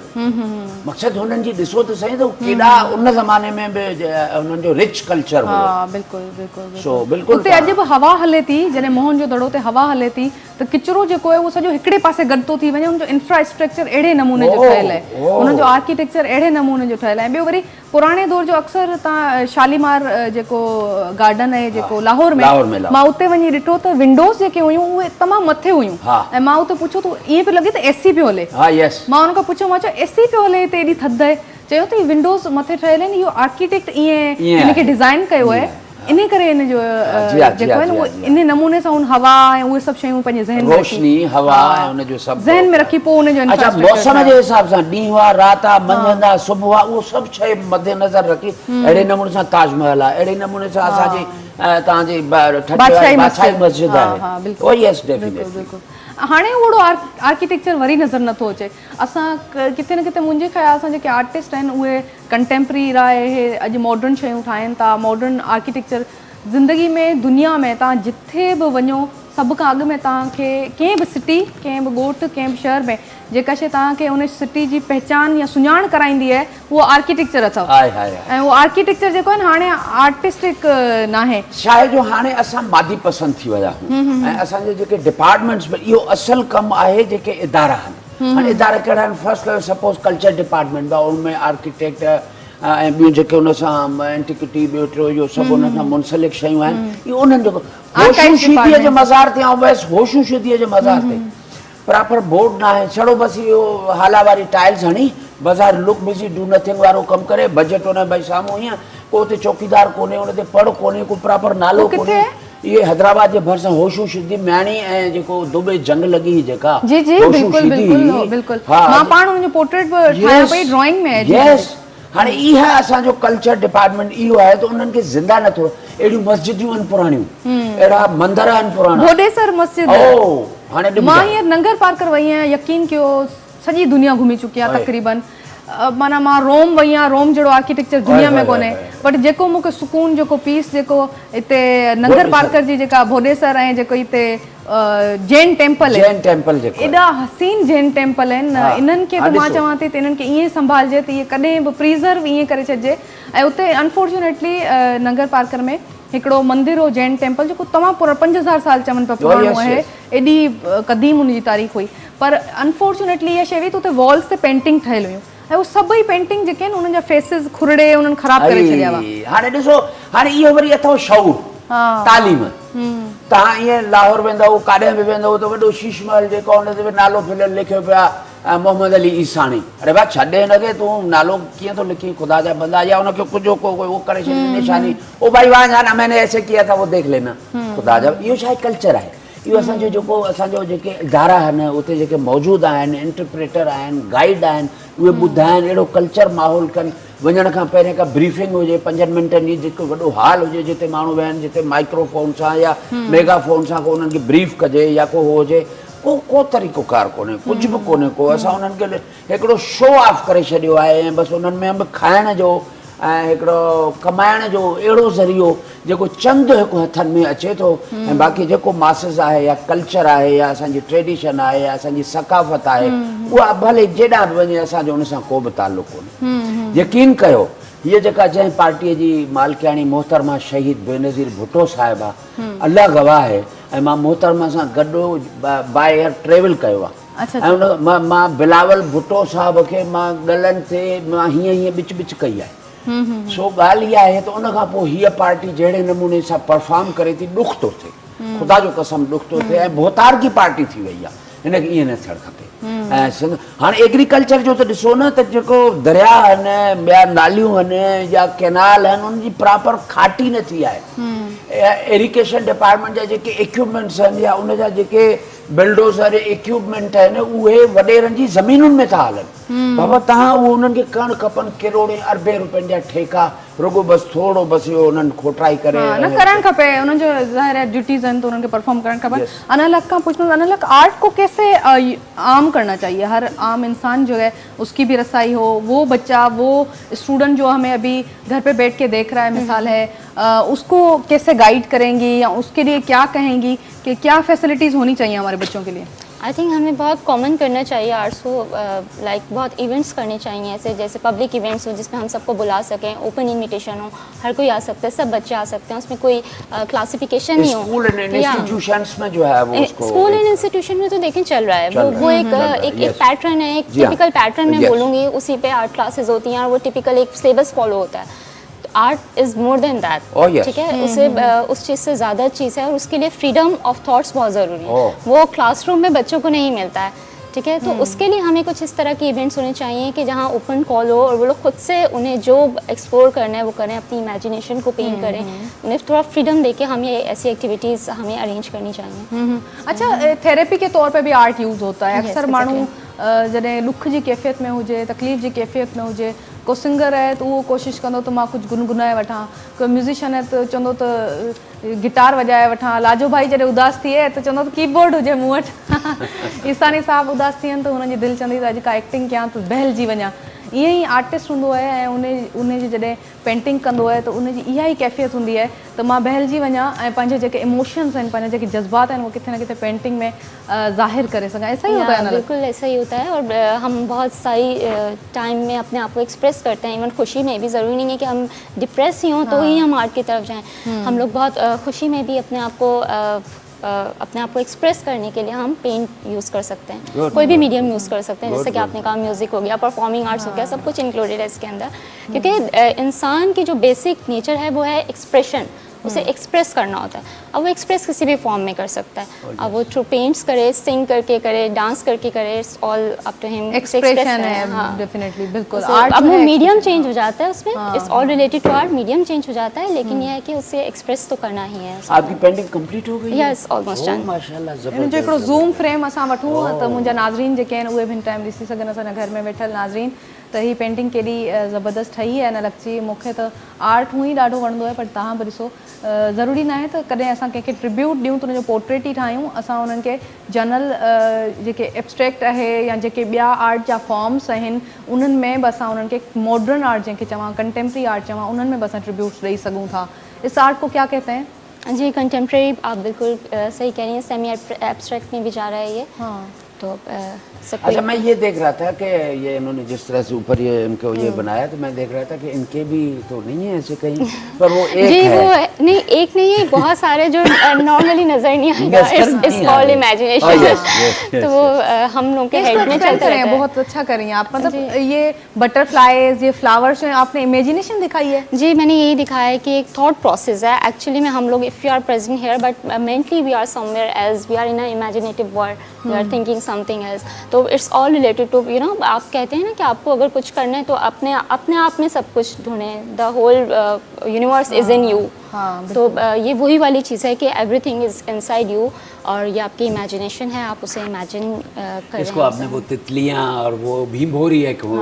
मक़सदु हुननि जी ॾिसो त सही त केॾा उन ज़माने में बि हुननि जो रिच कल्चर हुयो। बिल्कुलु बिल्कुलु। सो बिल्कुल उते अॼु बि हवा हले थी, जॾहिं मोहन जो दड़ो ते हवा हले थी त किचिरो जेको आहे उहो सॼो हिकिड़े पासे गॾु थो थी वञे। हुनजो इंफ्रास्ट्रक्चर अहिड़े नमूने जो ठहियल आहे, हुननि जो आर्किटेक्चर अहिड़े नमूने जो ठहियल आहे। ॿियो वरी पुराणे दौर जो अक्सर तव्हां शालीमार जेको गार्डन आहे जेको लाहौर में, मां उते वञी ॾिठो त विंडोज़ जेके हुयूं उहे तमामु मथे हुयूं ऐं मां उते पुछो त ईअं पियो लॻे त एसी पियो हले। मां हुन खां पुछियो, मां चयो एसी पियो हले हिते एॾी थधि आहे? चयो त विंडोज़ मथे ठहियल आहिनि, इहो आर्किटेक्ट ईअं हिनखे डिज़ाइन कयो आहे, इन करे इन जो जेको आहे न उहो इन नमूने सां हुन हवा ऐं उहे सभु शयूं पंहिंजे ज़हन में रोशनी हवा ऐं उन जो सभु ज़हन में रखी पोइ उन जो अच्छा मौसम जे हिसाब सां ॾींहुं आहे, राति आहे, मंझंदि आहे, सुबुह आहे, उहो सभु शइ मद्देनज़र रखी अहिड़े नमूने सां ताजमहल आहे, अहिड़े नमूने सां असांजी तव्हांजी बादशाही मस्जिद आहे। ओ यस डेफिनेटली। हाणे ओड़ो आर्किटेक्चर वरी नज़र नथो अचे। असां किथे न किथे मुंहिंजे ख़्याल सां जेके आर्टिस्ट आहिनि उहे कंटेम्पररी आहे, अॼु मॉडर्न शयूं ठाहिनि था, मॉडर्न आर्किटेक्चर ज़िंदगी में दुनिया में तव्हां जिथे बि वञो सभ खां अॻु में तव्हांखे कंहिं बि सिटी, कंहिं बि ॻोठ, कंहिं बि शहर में जेका शइ तव्हांखे उन सिटी जी पहचान या सुञाण कराईंदी आहे उहो आर्किटेक्चर अथव। ऐं उहो आर्किटेक्चर जेको आहे न हाणे आर्टिस्टिक न आहे। छा आहे जो हाणे असां मादी पसंदि थी विया आहियूं ऐं असांजे जेके डिपार्टमेंट्स में इहो असुलु कमु आहे जेके इदारा आहिनि। हाणे इदारा कहिड़ा आहिनि? फर्स्ट सपोज़ कल्चर डिपार्टमेंट आहे, उनमें आर्किटेक्ट ऐं ॿियूं जेके उन सां एंटिक्विटी ॿियो टियों इहो सभु उन सां मुंसलिक शयूं आहिनि, इहो उन्हनि जो होशू शीदीअ जे मज़ार ते ऐं बसि होशू शीदीअ जे मज़ार ते प्रॉपर बोर्ड न आहे, छड़ो बसि इहो हाला वारी टाइल्स हणी बाज़ार लुक बिज़ी डू नथिंग वारो कमु करे, बजट हुन भई साम्हूं हीअं, को हुते चौकीदार कोन्हे, हुन ते पढ़ कोन्हे, को प्रॉपर नालो कोन्हे। इहे हैदराबाद जे भरिसां होशू शीदी म्याणी ऐं जेको दुबई जंग लॻी जेका जी जी बिल्कुलु बिल्कुलु बिल्कुलु मां पाण हुनजो पोर्ट्रेट बि ठाहियां पई ड्राइंग में। यस, हाणे इहा असांजो कल्चर डिपार्टमेंट इहो आहे त उन्हनि खे ज़िंदा नथो अहिड़ियूं मस्जिदियूं आहिनि पुराणियूं, अहिड़ा मंदर आहिनि पुराणा। भोडेसर मस्जिद ओ हाणे मां हींअर नंगर पार्कर वई आहियां, यकीन कयो सॼी दुनिया घुमी चुकी आहे तक़रीबन। माना मां रोम वई आहियां, रोम जहिड़ो आर्किटेक्चर दुनिया में कोन्हे, बट जेको मूंखे सुकून, जेको पीस, जेको हिते नंगर पार्कर जी जेका भोडेसर ऐं जेको हिते जैन टेम्पल जैन टेम्पल जेको एॾा हसीन जैन टेम्पल आहिनि, इन्हनि खे त मां चवां थी त इन्हनि खे ईअं संभालजे त इहे कॾहिं बि प्रिज़र्व ईअं करे छॾिजे। ऐं उते अनफॉर्चुनेटली नंगर पार्कर में हिकिड़ो मंदिर हो जैन टेम्पल, जेको तमामु 5000 साल चवनि पिया पुराणो आहे, एॾी क़दीम हुनजी तारीख़ हुई, पर अनफॉर्चुनेटली इहा शइ हुई त उते वॉल्स ते पेंटिंग ठहियल हुयूं ऐं उहे सभई पेंटिंग जेके आहिनि उन्हनि जा फेसिस खुरड़े उन्हनि ख़राब करे छॾिया हुआ। हाणे ॾिसो, हाणे इहो वरी अथव शऊर तालीम। तव्हां ईअं लाहौर वेंदव, काॾहें बि वेंदव त वॾो शीश महल जेको हुन ते नालो फिलियल लिखियो पिया मोहम्मद अली ईसानी। अरे भाई छॾे हिनखे, तूं नालो कीअं थो लिखी, ख़ुदा जा बंदा, या हुनखे कुझु वो करे छॾी निशानी, ओ भाई वहाँ जाना मैंने ऐसे किया था वो देख लेना, ख़ुदा जा। इहो छा आहे, कल्चर आहे इहो। असांजो जेको असांजो जेके इदारा आहिनि उते जेके मौजूदु आहिनि, इंटरप्रेटर आहिनि, गाइड आहिनि, उहे ॿुधाइनि, अहिड़ो कल्चर माहौल कनि। वञण खां पहिरियों का ब्रीफिंग हुजे 5 मिंटनि जी, जेको वॾो हॉल हुजे जिते माण्हू वेहनि, जिते माइक्रोफोन सां या मेगाफोन सां को उन्हनि खे ब्रीफ कजे या को हुजे, को तरीक़ोकार कोन्हे, कुझु बि कोन्हे को। असां उन्हनि खे हिकिड़ो शो ऑफ करे छॾियो आहे ऐं बसि उन्हनि में बि खाइण जो ऐं हिकिड़ो कमाइण जो अहिड़ो ज़रियो जेको चंद हिकु हथनि में अचे थो, ऐं बाक़ी जेको मासिस आहे या कल्चर आहे या असांजी ट्रेडिशन आहे या असांजी सकाफ़त आहे, उहा भले जेॾां बि वञे असांजो उन सां को बि तालुक़ कोन्हे। यकीन कयो, हीअ जेका जंहिं पार्टीअ जी मालिकियाणी मोहतरमा शहीद बेनज़ीर भुट्टो साहिबा, अल्लाह गवाह आहे, ऐं मां मोहतरमा सां गॾु बाय एयर ट्रेवल कयो आहे, ऐं उन मां बिलावल भुट्टो साहिब खे मां ॻलनि ते मां हीअं बिच बिच कई आहे। सो ॻाल्हि इहा आहे त उन खां पोइ हीअ पार्टी जहिड़े नमूने सां परफॉर्म करे थी, ॾुख थो थिए, ख़ुदा जो कसम ॾुख थो थिए, ऐं भोतार की पार्टी थी वई आहे, हिनखे ईअं न थियणु खपे। ऐं हाणे एग्रीकल्चर जो त ॾिसो न, त जेको दरिया आहिनि, ॿिया नालियूं आहिनि या कैनाल आहिनि, उनजी प्रॉपर खाटी न थी आहे। इरिगेशन डिपार्टमेंट जा जेके इक्विपमेंट्स आहिनि या उन जा जेके बिल्डोज़र इक्विपमेंट आहिनि, उहे वॾेरनि जी ज़मीनुनि में था हलनि। बाबा तव्हां उहो उन्हनि खे करणु खपनि, किरोड़े अरबे रुपयनि जा ठेका, रुगो बसि थोरो बसि इहो उन्हनि खोटाई करे न करणु खपे, उन्हनि जो ज़ाहिर है ड्यूटीज़ आहिनि त उन्हनि खे परफॉर्म करणु खपे। अनलग खां पूछना, अनलग आर्ट को कैसे आम करना चाहिए, हर आम इंसान जो है उसकी भी रसाई हो, वो बच्चा, वो स्टूडेंट जो हमें अभी घर पे बैठ के देख रहा है, मिसाल है, उसको कैसे गाइड करेंगी या उसके लिए क्या कहेंगी कि क्या फैसिलिटीज़ होनी चाहिए हमारे बच्चों के लिए? आई थिंक हमें बहुत कॉमन करना चाहिए आर्ट्स को, लाइक बहुत इवेंट्स करने चाहिए ऐसे, जैसे पब्लिक इवेंट्स हो जिसमें हम सबको बुला सकें, ओपन इनविटेशन हो, हर कोई आ सकता है, सब बच्चे आ सकते हैं, उसमें कोई क्लासिफिकेशन नहीं हो। स्कूल एंड इंस्टीट्यूशंस में जो है वो उसको, स्कूल एंड इंस्टीट्यूशन में तो देखें चल रहा है, वो एक पैटर्न है, एक टिपिकल पैटर्न मैं बोलूँगी, उसी पे आर्ट क्लासेज होती हैं और वो टिपिकल एक सिलेबस फॉलो होता है। Art is more than that, ठीक है, उसे उस चीज़ से ज़्यादा चीज़ है और उसके लिए फ्रीडम ऑफ थॉट्स बहुत ज़रूरी है, वो क्लासरूम में बच्चों को नहीं मिलता है, ठीक है। तो उसके लिए हमें कुछ इस तरह के इवेंट्स होने चाहिए कि जहाँ ओपन कॉल हो और वो लोग खुद से उन्हें जो एक्सप्लोर करना है वो करें, अपनी इमेजिनेशन को पेंट करें, उन्हें थोड़ा फ्रीडम देके हमें ऐसी एक्टिविटीज़ हमें अरेंज करनी चाहिए। अच्छा, थेरेपी के तौर पे भी आर्ट यूज़ होता है अक्सर। माण्हू जॾहिं ॾुख जी कैफ़ियत में हुजे, तकलीफ़ जी कैफ़ियत में हुजे, को सिंगर है तो वो कोशिश कंदो त मां कुछ गुनगुनाए वठां, कोई म्यूज़िशियन है तो चवंदो त गिटार वॼाए वठां, लाजो भाई जॾहिं उदास थिए त चवंदो त कीबोर्ड हुजे मूं वटि, ईसानी साहब उदास थियनि त हुननि जी दिलि चवंदी त अॼु का एक्टिंग कयां त बहिलजी वञा। ईअं ई आर्टिस्ट हूंदो आहे ऐं उन जी जॾहिं पेंटिंग कंदो आहे त उन जी इहा ई कैफ़ियत हूंदी है त मां बहिलजी वञा ऐं पंहिंजे जेके इमोशंस आहिनि, पंहिंजे जेके जज्बात आहिनि, वो किथे न किथे पेंटिंग में ज़ाहिर करे सघां। ऐसा ही होता है ना? बिल्कुल ऐसा ही होता है और हम बहुत सारी टाइम में अपने आप को एक्सप्रेस करते हैं, इवन खुशी में भी। ज़रूरी नहीं है कि हम डिप्रेस ही हों तो ही हम आर्ट की तरफ जाएं, हम लोग बहुत खुशी में भी अपने आप को एक्सप्रेस करने के लिए हम पेंट यूज़ कर सकते हैं, कोई भी मीडियम यूज़ कर सकते हैं, जैसे कि आपने कहा म्यूज़िक हो गया, परफॉर्मिंग आर्ट्स हो गया, सब कुछ इंक्लूडेड है इसके अंदर, क्योंकि इंसान की जो बेसिक नेचर है वो है एक्सप्रेशन, उसे एक्सप्रेस करना होता है। अब वो एक्सप्रेस किसी भी फॉर्म में कर सकता है, अब वो थ्रू पेंट्स करे, सिंग करके करे, डांस करके करे, it's all up to him. Expression है डेफिनेटली, बिल्कुल। आर्ट अब वो मीडियम चेंज हो जाता है उसमें, it's all related to art, medium change हो जाता है, लेकिन ये है कि उसे एक्सप्रेस तो करना ही है। आपकी पेंटिंग कंप्लीट हो गई? यस, ऑलमोस्ट डन। माशाल्लाह, जो ज़बरदस्त। हिकिड़ो ज़ूम फ्रेम असां वठूं त मुंहिंजा नाज़रीन जेके आहिनि उहे बि हिन टाइम ॾिसी सघनि, असांजा घर में वेठल नाज़रीन त ही पेंटिंग केॾी ज़बरदस्त ठही आहे न लॻची मूंखे त आर्ट हूअं ई ॾाढो वणंदो आहे पर तव्हां बि ॾिसो ज़रूरी न आहे त कॾहिं असां कंहिंखे ट्रिब्यूट ॾियूं त उनजो पोर्ट्रेट ई ठाहियूं असां उन्हनि खे जनरल जेके एब्स्ट्रैक्ट आहे या जेके ॿिया आर्ट जा फॉर्म्स आहिनि उन्हनि में बि असां उन्हनि खे मॉडर्न आर्ट जंहिंखे चवां कंटेम्प्रेरी आर्ट चवां उन्हनि में बि असां ट्रिब्यूट्स ॾेई सघूं था। इस आर्ट को क्या कहते हैं? जी कंटेम्प्रेरी आप बिल्कुल सही कह रही हैं, सेमी एब्स्ट्रैक्ट में भी जा रहा है ये। हाँ तो अच्छा मैं ये देख रहा था कि ये इन्होंने जिस तरह से ऊपर ये इनको ये बनाया तो मैं देख रहा था कि इनके भी तो नहीं है ऐसे कहीं पर वो एक जी है। वो नहीं एक नहीं है, बहुत सारे जो नॉर्मली नजर नहीं आएगा। It's called imagination. तो वो हम लोग के हेड में चलता रहता है। बहुत अच्छा करी हैं आप, मतलब ये बटरफ्लाईज ये फ्लावर्स हैं आपने इमेजिनेशन दिखाई है। जी मैंने यही दिखाया है कि एक थॉट प्रोसेस है एक्चुअली में। हम लोग if you are present here but mentally we are somewhere else, we are in a imaginative world, we are thinking something else. तो it's all related to you know, आप कहते हैं ना कि आपको अगर कुछ करना है तो अपने आप में सब कुछ ढूंढें, the whole universe is in you. तो ये वही वाली चीज़ है कि एवरीथिंग इज इनसाइड यू और ये आपकी इमेजिनेशन है, आप उसे इमेजिन कर इसको आपने वो तितलियां और वो भीमभोरी एक वो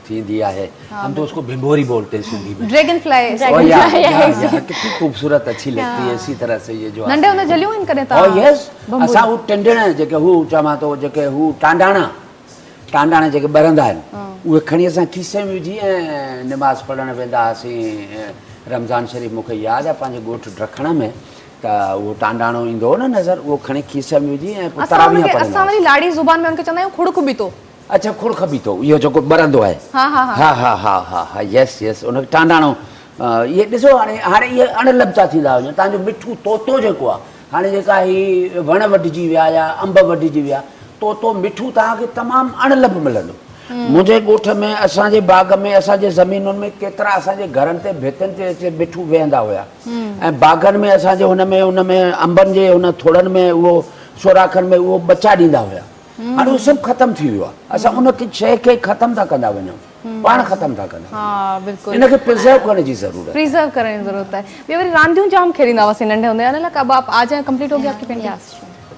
थी दिया है, हम तो उसको भीमभोरी बोलते हैं सिंधी में। ड्रैगन फ्लाई कितनी खूबसूरत अच्छी लगती है इसी तरह से ये जो नंढे हूंदे जलियूं आहिनि कॾहिं ओ यस असां हू टिंडण जेके हू चवां थो जेके हू टांडाणा जेके ॿरंदा आहिनि उहे खणी असां खीसे में विझी ऐं निमाज़ पढ़णु वेंदा हुआसीं। रमज़ान शरीफ़ मूंखे यादि आहे पंहिंजे ॻोठु ड्रखण में त उहो टांडाणो ईंदो हो न नज़र, उहो खणी खीसे में विझी ऐं पोइ तरावीह पढ़ंदा। असां वरी लाड़ी ज़ुबान में उनखे चवंदा आहियूं खुड़क बि तो। अच्छा खुड़क बि तो, इहो जेको ॿरंदो आहे। हा हा हा हा हा हा हा यस यस उनखे टांडाणो। इहे ॾिसो हाणे इहे अणलब्जा थींदा वञनि। तव्हांजो मिठो तोतो जेको आहे हाणे जेका ही वण वढिजी विया या अंब वढिजी विया, तोतो मिठो तव्हांखे तमामु अणलभ मिलंदो। मुंहिंजे ॻोठ में असांजे बाग़ में असांजे ज़मीनुनि में केतिरा असांजे घरनि ते भितियुनि ते अचे मिठू वेहंदा हुया ऐं बाग़नि में असांजे हुन में अंबनि जे हुन थोड़नि में उहो सोराखनि में उहो बचा ॾींदा हुया। हाणे उहो सभु ख़तमु थी वियो आहे। असां उन शइ खे ख़तमु था कंदा वञूं, पाण ख़तमु था कंदा। हाँ बिल्कुल इनखे प्रिजर्व करण जी ज़रूरत है। प्रिजर्व करने की जरूरत है। ॿियो वरी रांदियूं जाम खेलींदा हुआसीं नंढे हूंदे। अनिल अब आप आ जाए, कंप्लीट हो गई आपकी पेंटिंग?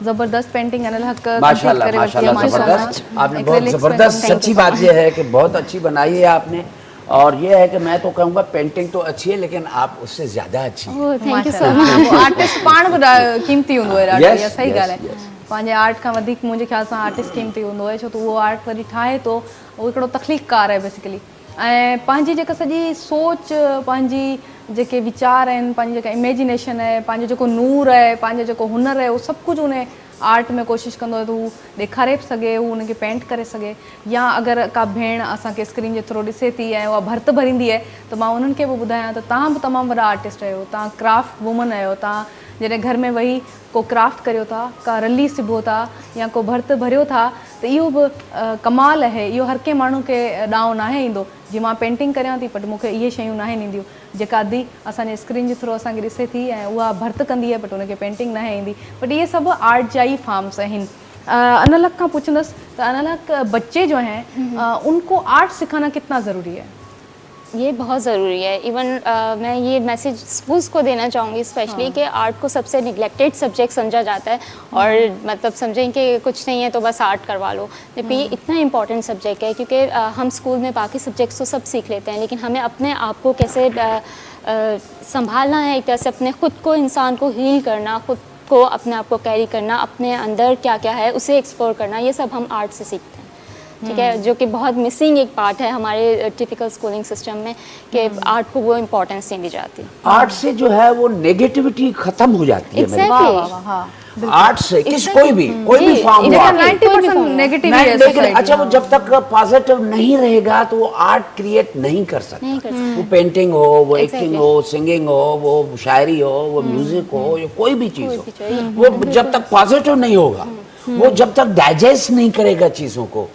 जबरदस्त पेंटिंग अनिल हक माशाल्लाह माशाल्लाह जबरदस्त। आपने बहुत जबरदस्त, सच्ची बात यह है कि बहुत अच्छी बनाई है आपने। और ये है कि मैं तो कहूँगा पेंटिंग तो अच्छी है लेकिन आप उससे ज़्यादा अच्छी हैं। Thank you so much. Artist पाण बि कीमती हूंदो आहे ॾाढो, इहा सही ॻाल्हि आहे। पंहिंजे आर्ट खां वधीक मुंहिंजे ख़्याल सां आर्टिस्ट कीमती हूंदो आहे, छो त उहो आर्ट वरी ठाहे थो, उहो हिकिड़ो तख़लीक़कार आहे बेसिकली। ऐं पंहिंजी जेका सॼी सोच, पंहिंजी जेके वीचार आहिनि, पंहिंजी जेका इमेजिनेशन आहे, पंहिंजो जेको नूर आहे, पंहिंजो जेको हुनर आहे, उहो सभु कुझु उन आर्ट में कोशिशि कंदो आहे त हू ॾेखारे बि सघे, हू उनखे पेंट करे सघे। या अगरि का भेण असांखे स्क्रीन जे थ्रू ॾिसे थी ऐं उहा भर्त भरींदी आहे त मां उन्हनि खे बि ॿुधायां त तव्हां बि तमामु वॾा आर्टिस्ट आहियो, तव्हां क्राफ्ट वूमन आहियो। तव्हां जॾहिं घर में वेही को क्राफ्ट करियो था, का रली सिबो था या को भर्त भरियो था त इहो बि कमाल आहे। इहो हर कंहिं माण्हू खे ॾांहुं नाहे ईंदो। जीअं मां पेंटिंग करियां थी बट मूंखे इहे शयूं नाहे ईंदियूं जेका अधी असांजे स्क्रीन जे थ्रू असांखे ॾिसे थी ऐं उहा भर्त कंदी आहे बट उनखे पेंटिंग नाहे ईंदी। बट इहे सभु आर्ट जा ई फॉर्म्स आहिनि। अनलक खां पुछंदसि त अनलक बच्चे जो हैं उनको आर्ट सिखाना कितना ज़रूरी है? ये बहुत ज़रूरी है। इवन मैं ये मैसेज स्कूल्स को देना चाहूँगी स्पेशली कि आर्ट को सबसे निगलेक्टेड सब्जेक्ट समझा जाता है और मतलब समझें कि कुछ नहीं है तो बस आर्ट करवा लो, जबकि ये इतना इम्पॉर्टेंट सब्जेक्ट है। क्योंकि हम स्कूल में बाकी सब्जेक्ट्स तो सब सीख लेते हैं लेकिन हमें अपने आप को कैसे संभालना है, एक तरह से अपने ख़ुद को, इंसान को हील करना, खुद को अपने आप को कैरी करना, अपने अंदर क्या क्या है उसे एक्सप्लोर करना, ये सब हम आर्ट से सीखते हैं। ठीक है, जो कि बहुत मिसिंग एक पार्ट है हमारे टिपिकल स्कूलिंग सिस्टम में कि आर्ट को वो इम्पोर्टेंस नहीं दी जाती। आर्ट से जो है वो नेगेटिविटी खत्म हो जाती है। Exactly. आर्ट से कोई भी फॉर्म हो 90% नेगेटिव है लेकिन अच्छा वो जब तक पॉजिटिव नहीं रहेगा तो वो आर्ट क्रिएट नहीं कर सकता। वो पेंटिंग हो, वो एक्टिंग हो, सिंगिंग हो, वो शायरी हो, वो म्यूजिक हो, या कोई भी चीज़ हो, वो जब तक पॉजिटिव नहीं होगा, वो जब तक डाइजेस्ट नहीं करेगा चीज़ों को।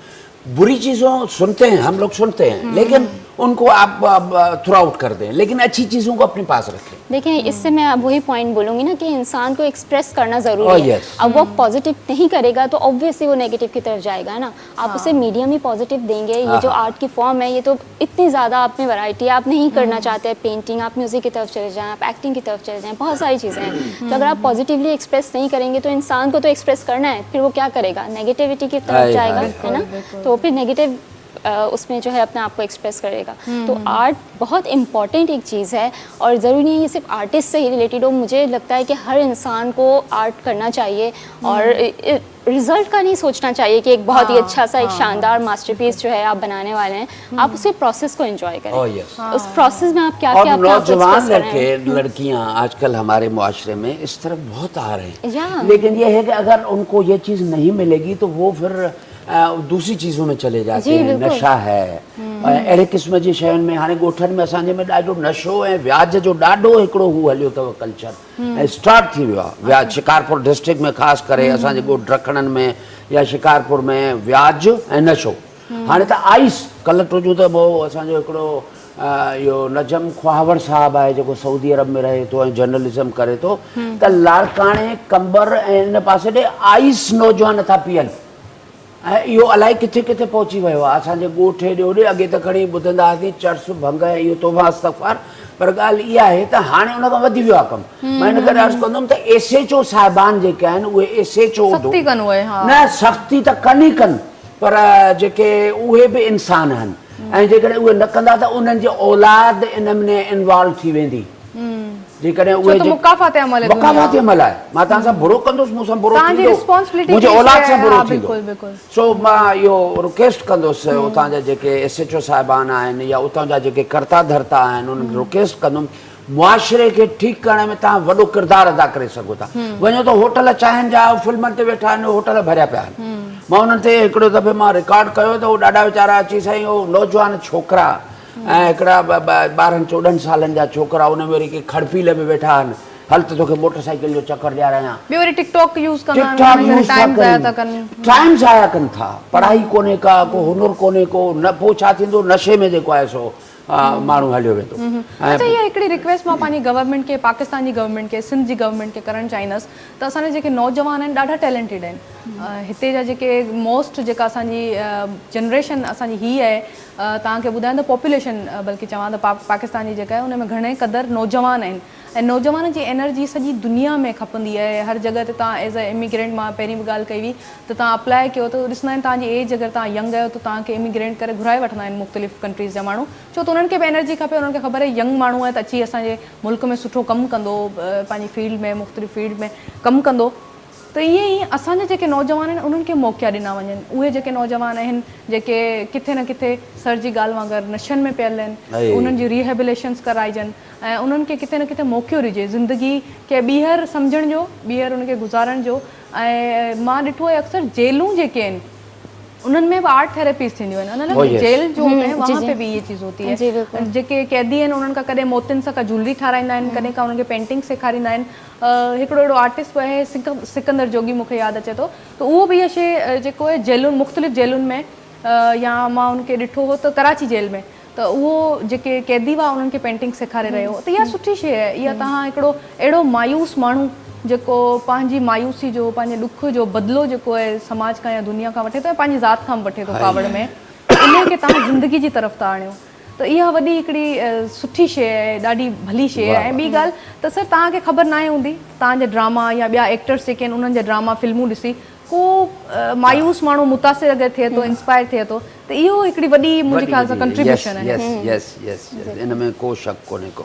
बुरी चीज़ों सुनते हैं हम लोग, सुनते हैं लेकिन उनको आप थ्रो आउट कर दें, लेकिन अच्छी चीज़ों को अपने पास रखें। देखिए इससे मैं अब वही पॉइंट बोलूँगी ना कि इंसान को एक्सप्रेस करना ज़रूरी है। अब वो पॉजिटिव नहीं करेगा तो ऑब्वियसली वो नेगेटिव की तरफ जाएगा ना। आप उसे मीडियम ही पॉजिटिव देंगे। ये जो आर्ट की फॉर्म है ये तो इतनी ज़्यादा आप में वैरायटी है, आप नहीं करना चाहते हैं पेंटिंग, आप म्यूज़िक की तरफ चले जाएँ, आप एक्टिंग की तरफ चले जाएँ, बहुत सारी चीज़ें हैं। तो अगर आप पॉजिटिवली एक्सप्रेस नहीं करेंगे तो इंसान को तो एक्सप्रेस करना है, फिर वो क्या करेगा, नेगेटिविटी की तरफ जाएगा, है ना। तो फिर नेगेटिव उसमें जो है अपने आप को एक्सप्रेस करेगा। तो आर्ट बहुत इम्पॉर्टेंट एक चीज़ है और ज़रूरी नहीं है ये सिर्फ आर्टिस्ट से ही रिलेटेड हो। मुझे लगता है कि हर इंसान को आर्ट करना चाहिए और रिजल्ट का नहीं सोचना चाहिए कि एक बहुत ही अच्छा सा एक शानदार मास्टरपीस जो है आप बनाने वाले हैं, आप उसी प्रोसेस को एंजॉय करें। उस प्रोसेस में आप क्या क्या और नौजवान लड़के लड़कियां आजकल हमारे मुआशरे में इस तरफ बहुत आ रहे हैं, लेकिन ये है कि अगर उनको ये चीज़ नहीं मिलेगी तो वो फिर दूसरी चीज़ों में चले जाते हैं। नशा है, अहिड़े क़िस्म जी शयुनि में हाणे ॻोठनि में असांजे में ॾाढो नशो ऐं व्याज जो ॾाढो हिकिड़ो हू हलियो अथव कल्चर ऐं स्टार्ट थी वियो आहे। व्याज शिकारपुर डिस्ट्रिक्ट में ख़ासि करे असांजे ॻोठ रखड़नि में या शिकारपुर में व्याज ऐं नशो। हाणे त आइस कल्ह टियों त पोइ असांजो हिकिड़ो इहो नजम ख्वावर साहब आहे जेको सऊदी अरब में रहे थो ऐं जर्नलिज़म करे थो, त लाड़काणे कंबर ऐं इन पासे ॾे आइस नौजवान था पीअनि ऐं इहो अलाए किथे किथे पहुची वियो आहे। असांजे ॻोठ हेॾे होॾे अॻे त खणी ॿुधंदा हुआसीं चर्स भंग ऐं इहो तौबा इस्तग़फ़ार, पर ॻाल्हि इहा आहे त हाणे उन खां वधी वियो आहे कमु। मां इन करे अर्ज़ु कंदुमि त एसएचओ साहिबान जेके आहिनि उहे एसएचओ न सख़्ती त कनि ई कनि, पर जेके उहे बि इंसान आहिनि ऐं जेकॾहिं उहे न कंदा त उन्हनि जी औलाद इन में इन्वॉल्व थी वेंदी। जेकॾहिं उहे मुकाफ़ाती अमल आहे, मां तव्हां सां बुरो कंदुसि, मूंसां बुरो थींदो, मुंहिंजे औलाद सां बुरो थींदो। सो मां इहो रिक्वेस्ट कंदुसि उतां जा जेके एसएचओ साहिबान आहिनि या उतां जा जेके कर्ता धर्ता आहिनि उन्हनि रिक्वेस्ट कंदुमि मुआशरे खे ठीकु करण में तव्हां वॾो किरदारु अदा करे सघो था। वञो त होटल चांहिनि जा फिल्मनि ते वेठा आहिनि, होटल भरिया पिया आहिनि। मां उन्हनि ते हिकिड़ो दफ़े मां रिकॉर्ड कयो त उहो ॾाढा वीचारा अची साईं उहो नौजवान छोकिरा ऐं हिकिड़ा 12-14 सालनि जा छोकिरा उन में वरी के खड़पील में वेठा आहिनि, हल त तोखे मोटरसाइकिल जो चक्कर ॾियारायां, टाइम ज़ाया कनि था, पढ़ाई कोन्हे का, को हुनर कोन्हे को, न पोइ छा थींदो नशे में जेको आहे सो माण्हू हलियो वेंदो। अच्छा, इहा हिकिड़ी रिक्वेस्ट मां पंहिंजी गवर्नमेंट खे, पाकिस्तान जी गवर्नमेंट खे, सिंध जी गवर्नमेंट खे करणु चाहींदसि त असांजे जेके नौजवान आहिनि ॾाढा टैलेंटेड आहिनि। हिते जा जेके मोस्ट जेका असांजी जनरेशन असांजी हीअ आहे, तव्हांखे ॿुधायां त पॉपुलेशन बल्कि चवां त पाकिस्तान जी जेका आहे उन में घणे क़दुरु नौजवान आहिनि ऐं नौजवान जी एनर्जी सॼी दुनिया में खपंदी आहे। हर जॻह ते तव्हां एज़ अ इमिग्रेंट, मां पहिरीं बि ॻाल्हि कई हुई त तव्हां अप्लाई कयो त ॾिसंदा आहिनि तव्हांजी एज अगरि तव्हां यंग आहियो त तव्हांखे इमिग्रेंट करे घुराए वठंदा आहिनि मुख़्तलिफ़ कंट्रीज़ जा माण्हू, छो त उन्हनि खे बि एनर्जी खपे। उन्हनि खे ख़बर आहे यंग माण्हू आहे त अची असांजे मुल्क में सुठो कमु कंदो, पंहिंजी फील्ड में मुख़्तलिफ़ फील्ड में कमु कंदो। त ईअं ई असांजे जेके नौजवान आहिनि उन्हनि खे मौक़ा ॾिना वञनि। उहे जेके नौजवान आहिनि जेके किथे न किथे सर जी ॻाल्हि वांगुरु नशनि में पियल आहिनि, उन्हनि जी रिहेबिलेशन्स कराइजनि ऐं उन्हनि खे किथे न किथे मौक़ो ॾिजे ज़िंदगी खे ॿीहर सम्झण जो, ॿीहर उनखे गुज़ारण जो। ऐं मां ॾिठो आहे अक्सर जेलूं जेके आहिनि उन्हनि में भी आर्ट थेरेपीज थींदियूं आहिनि। अलॻि जेल जो है वहाँ पे भी ये चीज़ होती है। जेके कैदी आहिनि उन्हनि खां कॾहिं मोतियुनि सां का ज्वेलरी ठाराईंदा आहिनि, कॾहिं का उन्हनि खे पेंटिंग सेखारींदा आहिनि। हिकिड़ो अहिड़ो आर्टिस्ट आहे सिकंदर जोगी, मूंखे यादि अचे थो, त उहो बि इहा शइ जेको आहे जेलुनि, मुख़्तलिफ़ जेलुनि में, या मां उनखे ॾिठो हो त कराची जेल में, त उहो जेके कैदी हुआ उन्हनि खे पेंटिंग सेखारे रहियो हो। त इहा सुठी शइ आहे। इहा तव्हां हिकिड़ो अहिड़ो मायूस माण्हू जेको पंहिंजी मायूसी जो, पंहिंजे ॾुख जो बदिलो जेको आहे समाज खां या दुनिया खां वठे थो, पंहिंजी ज़ात खां वठे थो कावड़ में, उनखे तव्हां ज़िंदगी जी तरफ़ था आणियो, त इहा वॾी हिकिड़ी सुठी शइ आहे, ॾाढी भली शइ आहे। ऐं ॿी ॻाल्हि त सर तव्हांखे ख़बर नाहे हूंदी, तव्हांजा ड्रामा या ॿिया एक्टर्स जेके आहिनि उन्हनि जा ड्रामा फिल्मूं ॾिसी को मायूस माण्हू मुतासिर अगरि थिए थो, इंस्पायर थिए थो, त इहो हिकिड़ी वॾी मुंहिंजे ख़्याल सां कंट्रीब्यूशन आहे। इन में को शक कोन्हे को।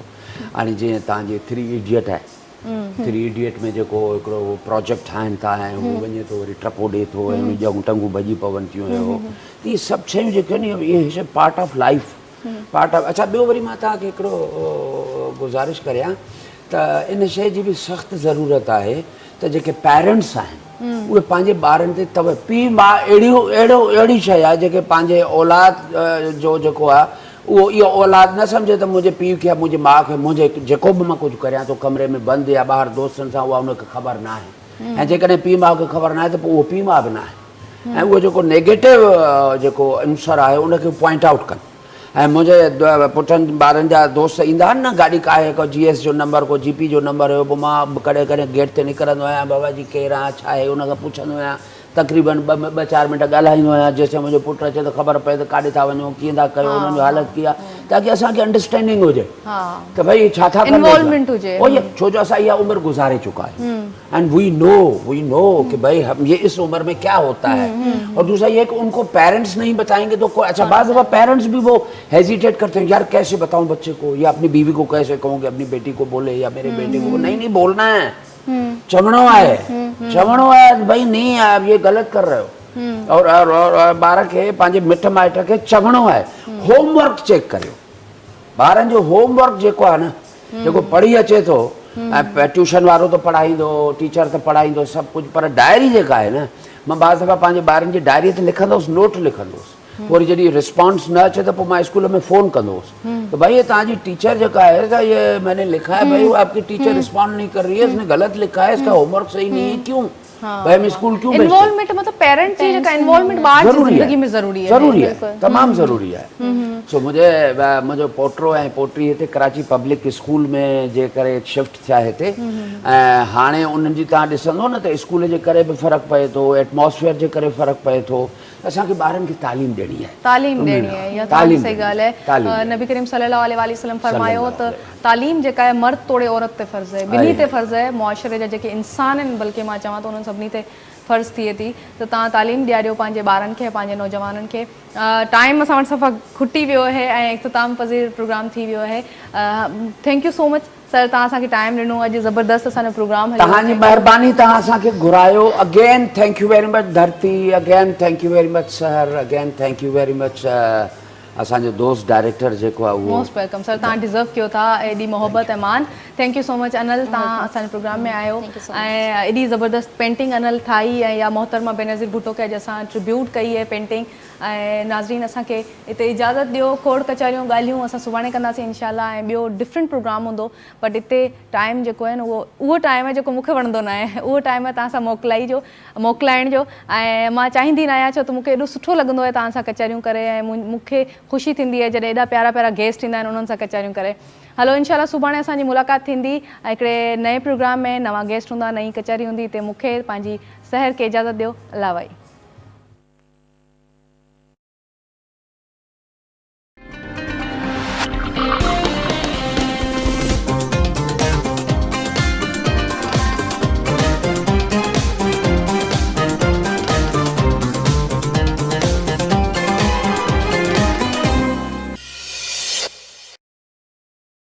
हाणे जीअं तव्हांजी 3 इडियट आहे, 3 इडियट में जेको हिकिड़ो प्रोजेक्ट ठाहिनि था ऐं उहो वञे थो वरी टपो ॾिए थो ऐं ॼऊं टंगूं भॼी पवनि थियूं ऐं उहो, त इहे सभु शयूं जेके आहिनि इहे शइ part of life, part of. अच्छा, ॿियो वरी मां तव्हांखे हिकिड़ो गुज़ारिश करियां त इन शइ जी बि सख़्तु ज़रूरत आहे त जेके पेरेंट्स आहिनि उहे पंहिंजे ॿारनि ते पीउ माउ अहिड़ी शइ आहे जेके पंहिंजे औलाद जो जेको आहे उहो इहो औलाद न सम्झे त मुंहिंजे पीउ खे, मुंहिंजी माउ खे, मुंहिंजे जेको बि मां कुझु करियां थो कमरे में बंदि या ॿाहिरि दोस्तनि सां, उहा उनखे ख़बर न आहे। ऐं जेकॾहिं पीउ माउ खे ख़बर न आहे त पोइ उहो पीउ माउ बि न आहे। ऐं उहो जेको नेगेटिव जेको अंसर आहे उनखे पॉइंट आउट कनि। ऐं मुंहिंजे पुटनि ॿारनि जा दोस्त ईंदा आहिनि न, गाॾी का आहे, को GS जो नंबर, को GP जो नंबर हुयो, पोइ मां कॾहिं कॾहिं गेट ते निकिरंदो आहियां, बाबा जी केरु आहे, छा आहे, उनखां पुछंदो आहियां, तक़रीबन 2-4 मिंट ॻाल्हाईंदो आहियां, जेसिताईं मुंहिंजो पुटु अचे त ख़बर पए त काॾे था वञो, कीअं था कयो, उन्हनि जो हालत कीअं आहे। त ताकि असांखे अंडरस्टैंडिंग हुजे हा त भई छा था कनि Involvement हुजे। छो जो असां इहा उम्र गुज़ारे चुका है एंड वी नो कि भाई हम ये इस उम्र में क्या होता है। और दूसरा ये कि उनको पेरेंट्स नहीं बताएंगे तो अच्छा बाज़ दफ़ा पेरेंट्स भी वो हेजिटेट करते हैं, यार कैसे बताऊं बच्चे को, या अपनी बीवी को कैसे कहूँ कि अपनी बेटी को बोले या मेरे बेटे को। नहीं बोलना है, चवणो है भाई नहीं आप ये गलत कर रहे हो। और ॿार खे पंहिंजे मिट माइट खे चवणो आहे, होमवर्क चेक करियो। ॿारनि जो होमवर्क जेको आहे न, जेको पढ़ी अचे थो ऐं ट्यूशन वारो त पढ़ाईंदो, टीचर त पढ़ाईंदो सभु कुझु, पर डायरी जेका आहे न, मां बाज़ दफ़ा पंहिंजे ॿारनि जी डायरी ते लिखंदुसि, नोट लिखंदुसि। वरी जॾहिं रिस्पॉन्स न अचे त पोइ मां स्कूल में फ़ोन कंदोसि तो भाई ये तव्हांजी टीचर जेका है तो ये मैंने लिखा है भाई, वो आपकी टीचर रिस्पॉन्ड नहीं कर रही है, इसने गलत लिखा है, इसका होमवर्क सही नहीं है, क्यों भाई हम स्कूल क्यों भेजते हैं? इन्वॉल्वमेंट मतलब पेरेंट्स जी जेका इन्वॉल्वमेंट ॿार जी ज़िंदगी में ज़रूरी है, तमामु ज़रूरी आहे। सो मुंहिंजो पोटो ऐं पोटी हिते कराची पब्लिक स्कूल में जे करे शिफ्ट थिया हिते, ऐं हाणे उन्हनि जी तव्हां ॾिसंदो न त स्कूल जे करे बि फ़र्क़ु पए थो, एटमॉस्फेयर जे करे फ़र्क़ु पए थो। असांखे ॿारनि खे तालीम ॾियणी आहे, तालीम ॾियणी आहे, इहा तव्हांजी सही ॻाल्हि आहे। नबी करीम सल्लल्लाहु अलैहि वसल्लम फरमायो त तालीम जेका आहे मर्द तोड़े औरत ते फ़र्ज़ु आहे, ॿिन्ही ते फ़र्ज़ु आहे। मुआशरे जा जेके इंसान आहिनि, बल्कि मां चवां त उन्हनि सभिनी ते फ़र्ज़ु थिए थी त तव्हां तालीम ॾियारियो पंहिंजे ॿारनि खे, पंहिंजे नौजवाननि खे। टाइम असां वटि सफ़ा खुटी वियो आहे ऐं इख़्तिताम पज़ीर प्रोग्राम थी वियो आहे। Thank you so much sir, तव्हां असांखे टाइम ॾिनो, अॼु ज़बरदस्त असांजो प्रोग्राम हलियो। तव्हांजी महिरबानी, तव्हां असांखे घुरायो। Again thank you very much Dharti, again thank you very much sir, again thank you very much असांजो दोस्त डायरेक्टर जेको आहे उहो। मोस्ट वेलकम सर, तव्हां डिज़र्व कयो था एॾी मोहबत ऐं मान। थैंक यू सो मच अनल, तव्हां असांजे प्रोग्राम में आयो ऐं एॾी ज़बरदस्त पेंटिंग अनल ठाही ऐं या मोहतरमा बेनज़ीर भुट्टो खे अॼु असां ट्रिब्यूट कई आहे पेंटिंग। ऐं नाज़रीन असांखे हिते इजाज़त ॾियो, खोड़ कचहरियूं ॻाल्हियूं असां सुभाणे कंदासीं इंशाल्लाह, ऐं ॿियो डिफरेंट प्रोग्राम हूंदो। बट हिते टाइम जेको आहे न उहो टाइम आहे जेको मूंखे वणंदो न आहे, उहो टाइम आहे तव्हां सां मोकिलाइण जो। ऐं मां चाहींदी न आहियां, छो त मूंखे एॾो सुठो लॻंदो आहे तव्हां सां कचहरियूं करे, ऐं मूंखे ख़ुशी थींदी आहे जॾहिं एॾा प्यारा प्यारा गेस्ट ईंदा आहिनि उन्हनि सां कचहरियूं करे। हलो इंशाल्लाह सुभाणे असांजी मुलाक़ात थींदी हिकिड़े नए प्रोग्राम में, नवां गेस्ट हूंदा, नई कचहरी हूंदी। हिते मूंखे पंहिंजी सहर खे इजाज़त ॾियो। अल्लाह वाई।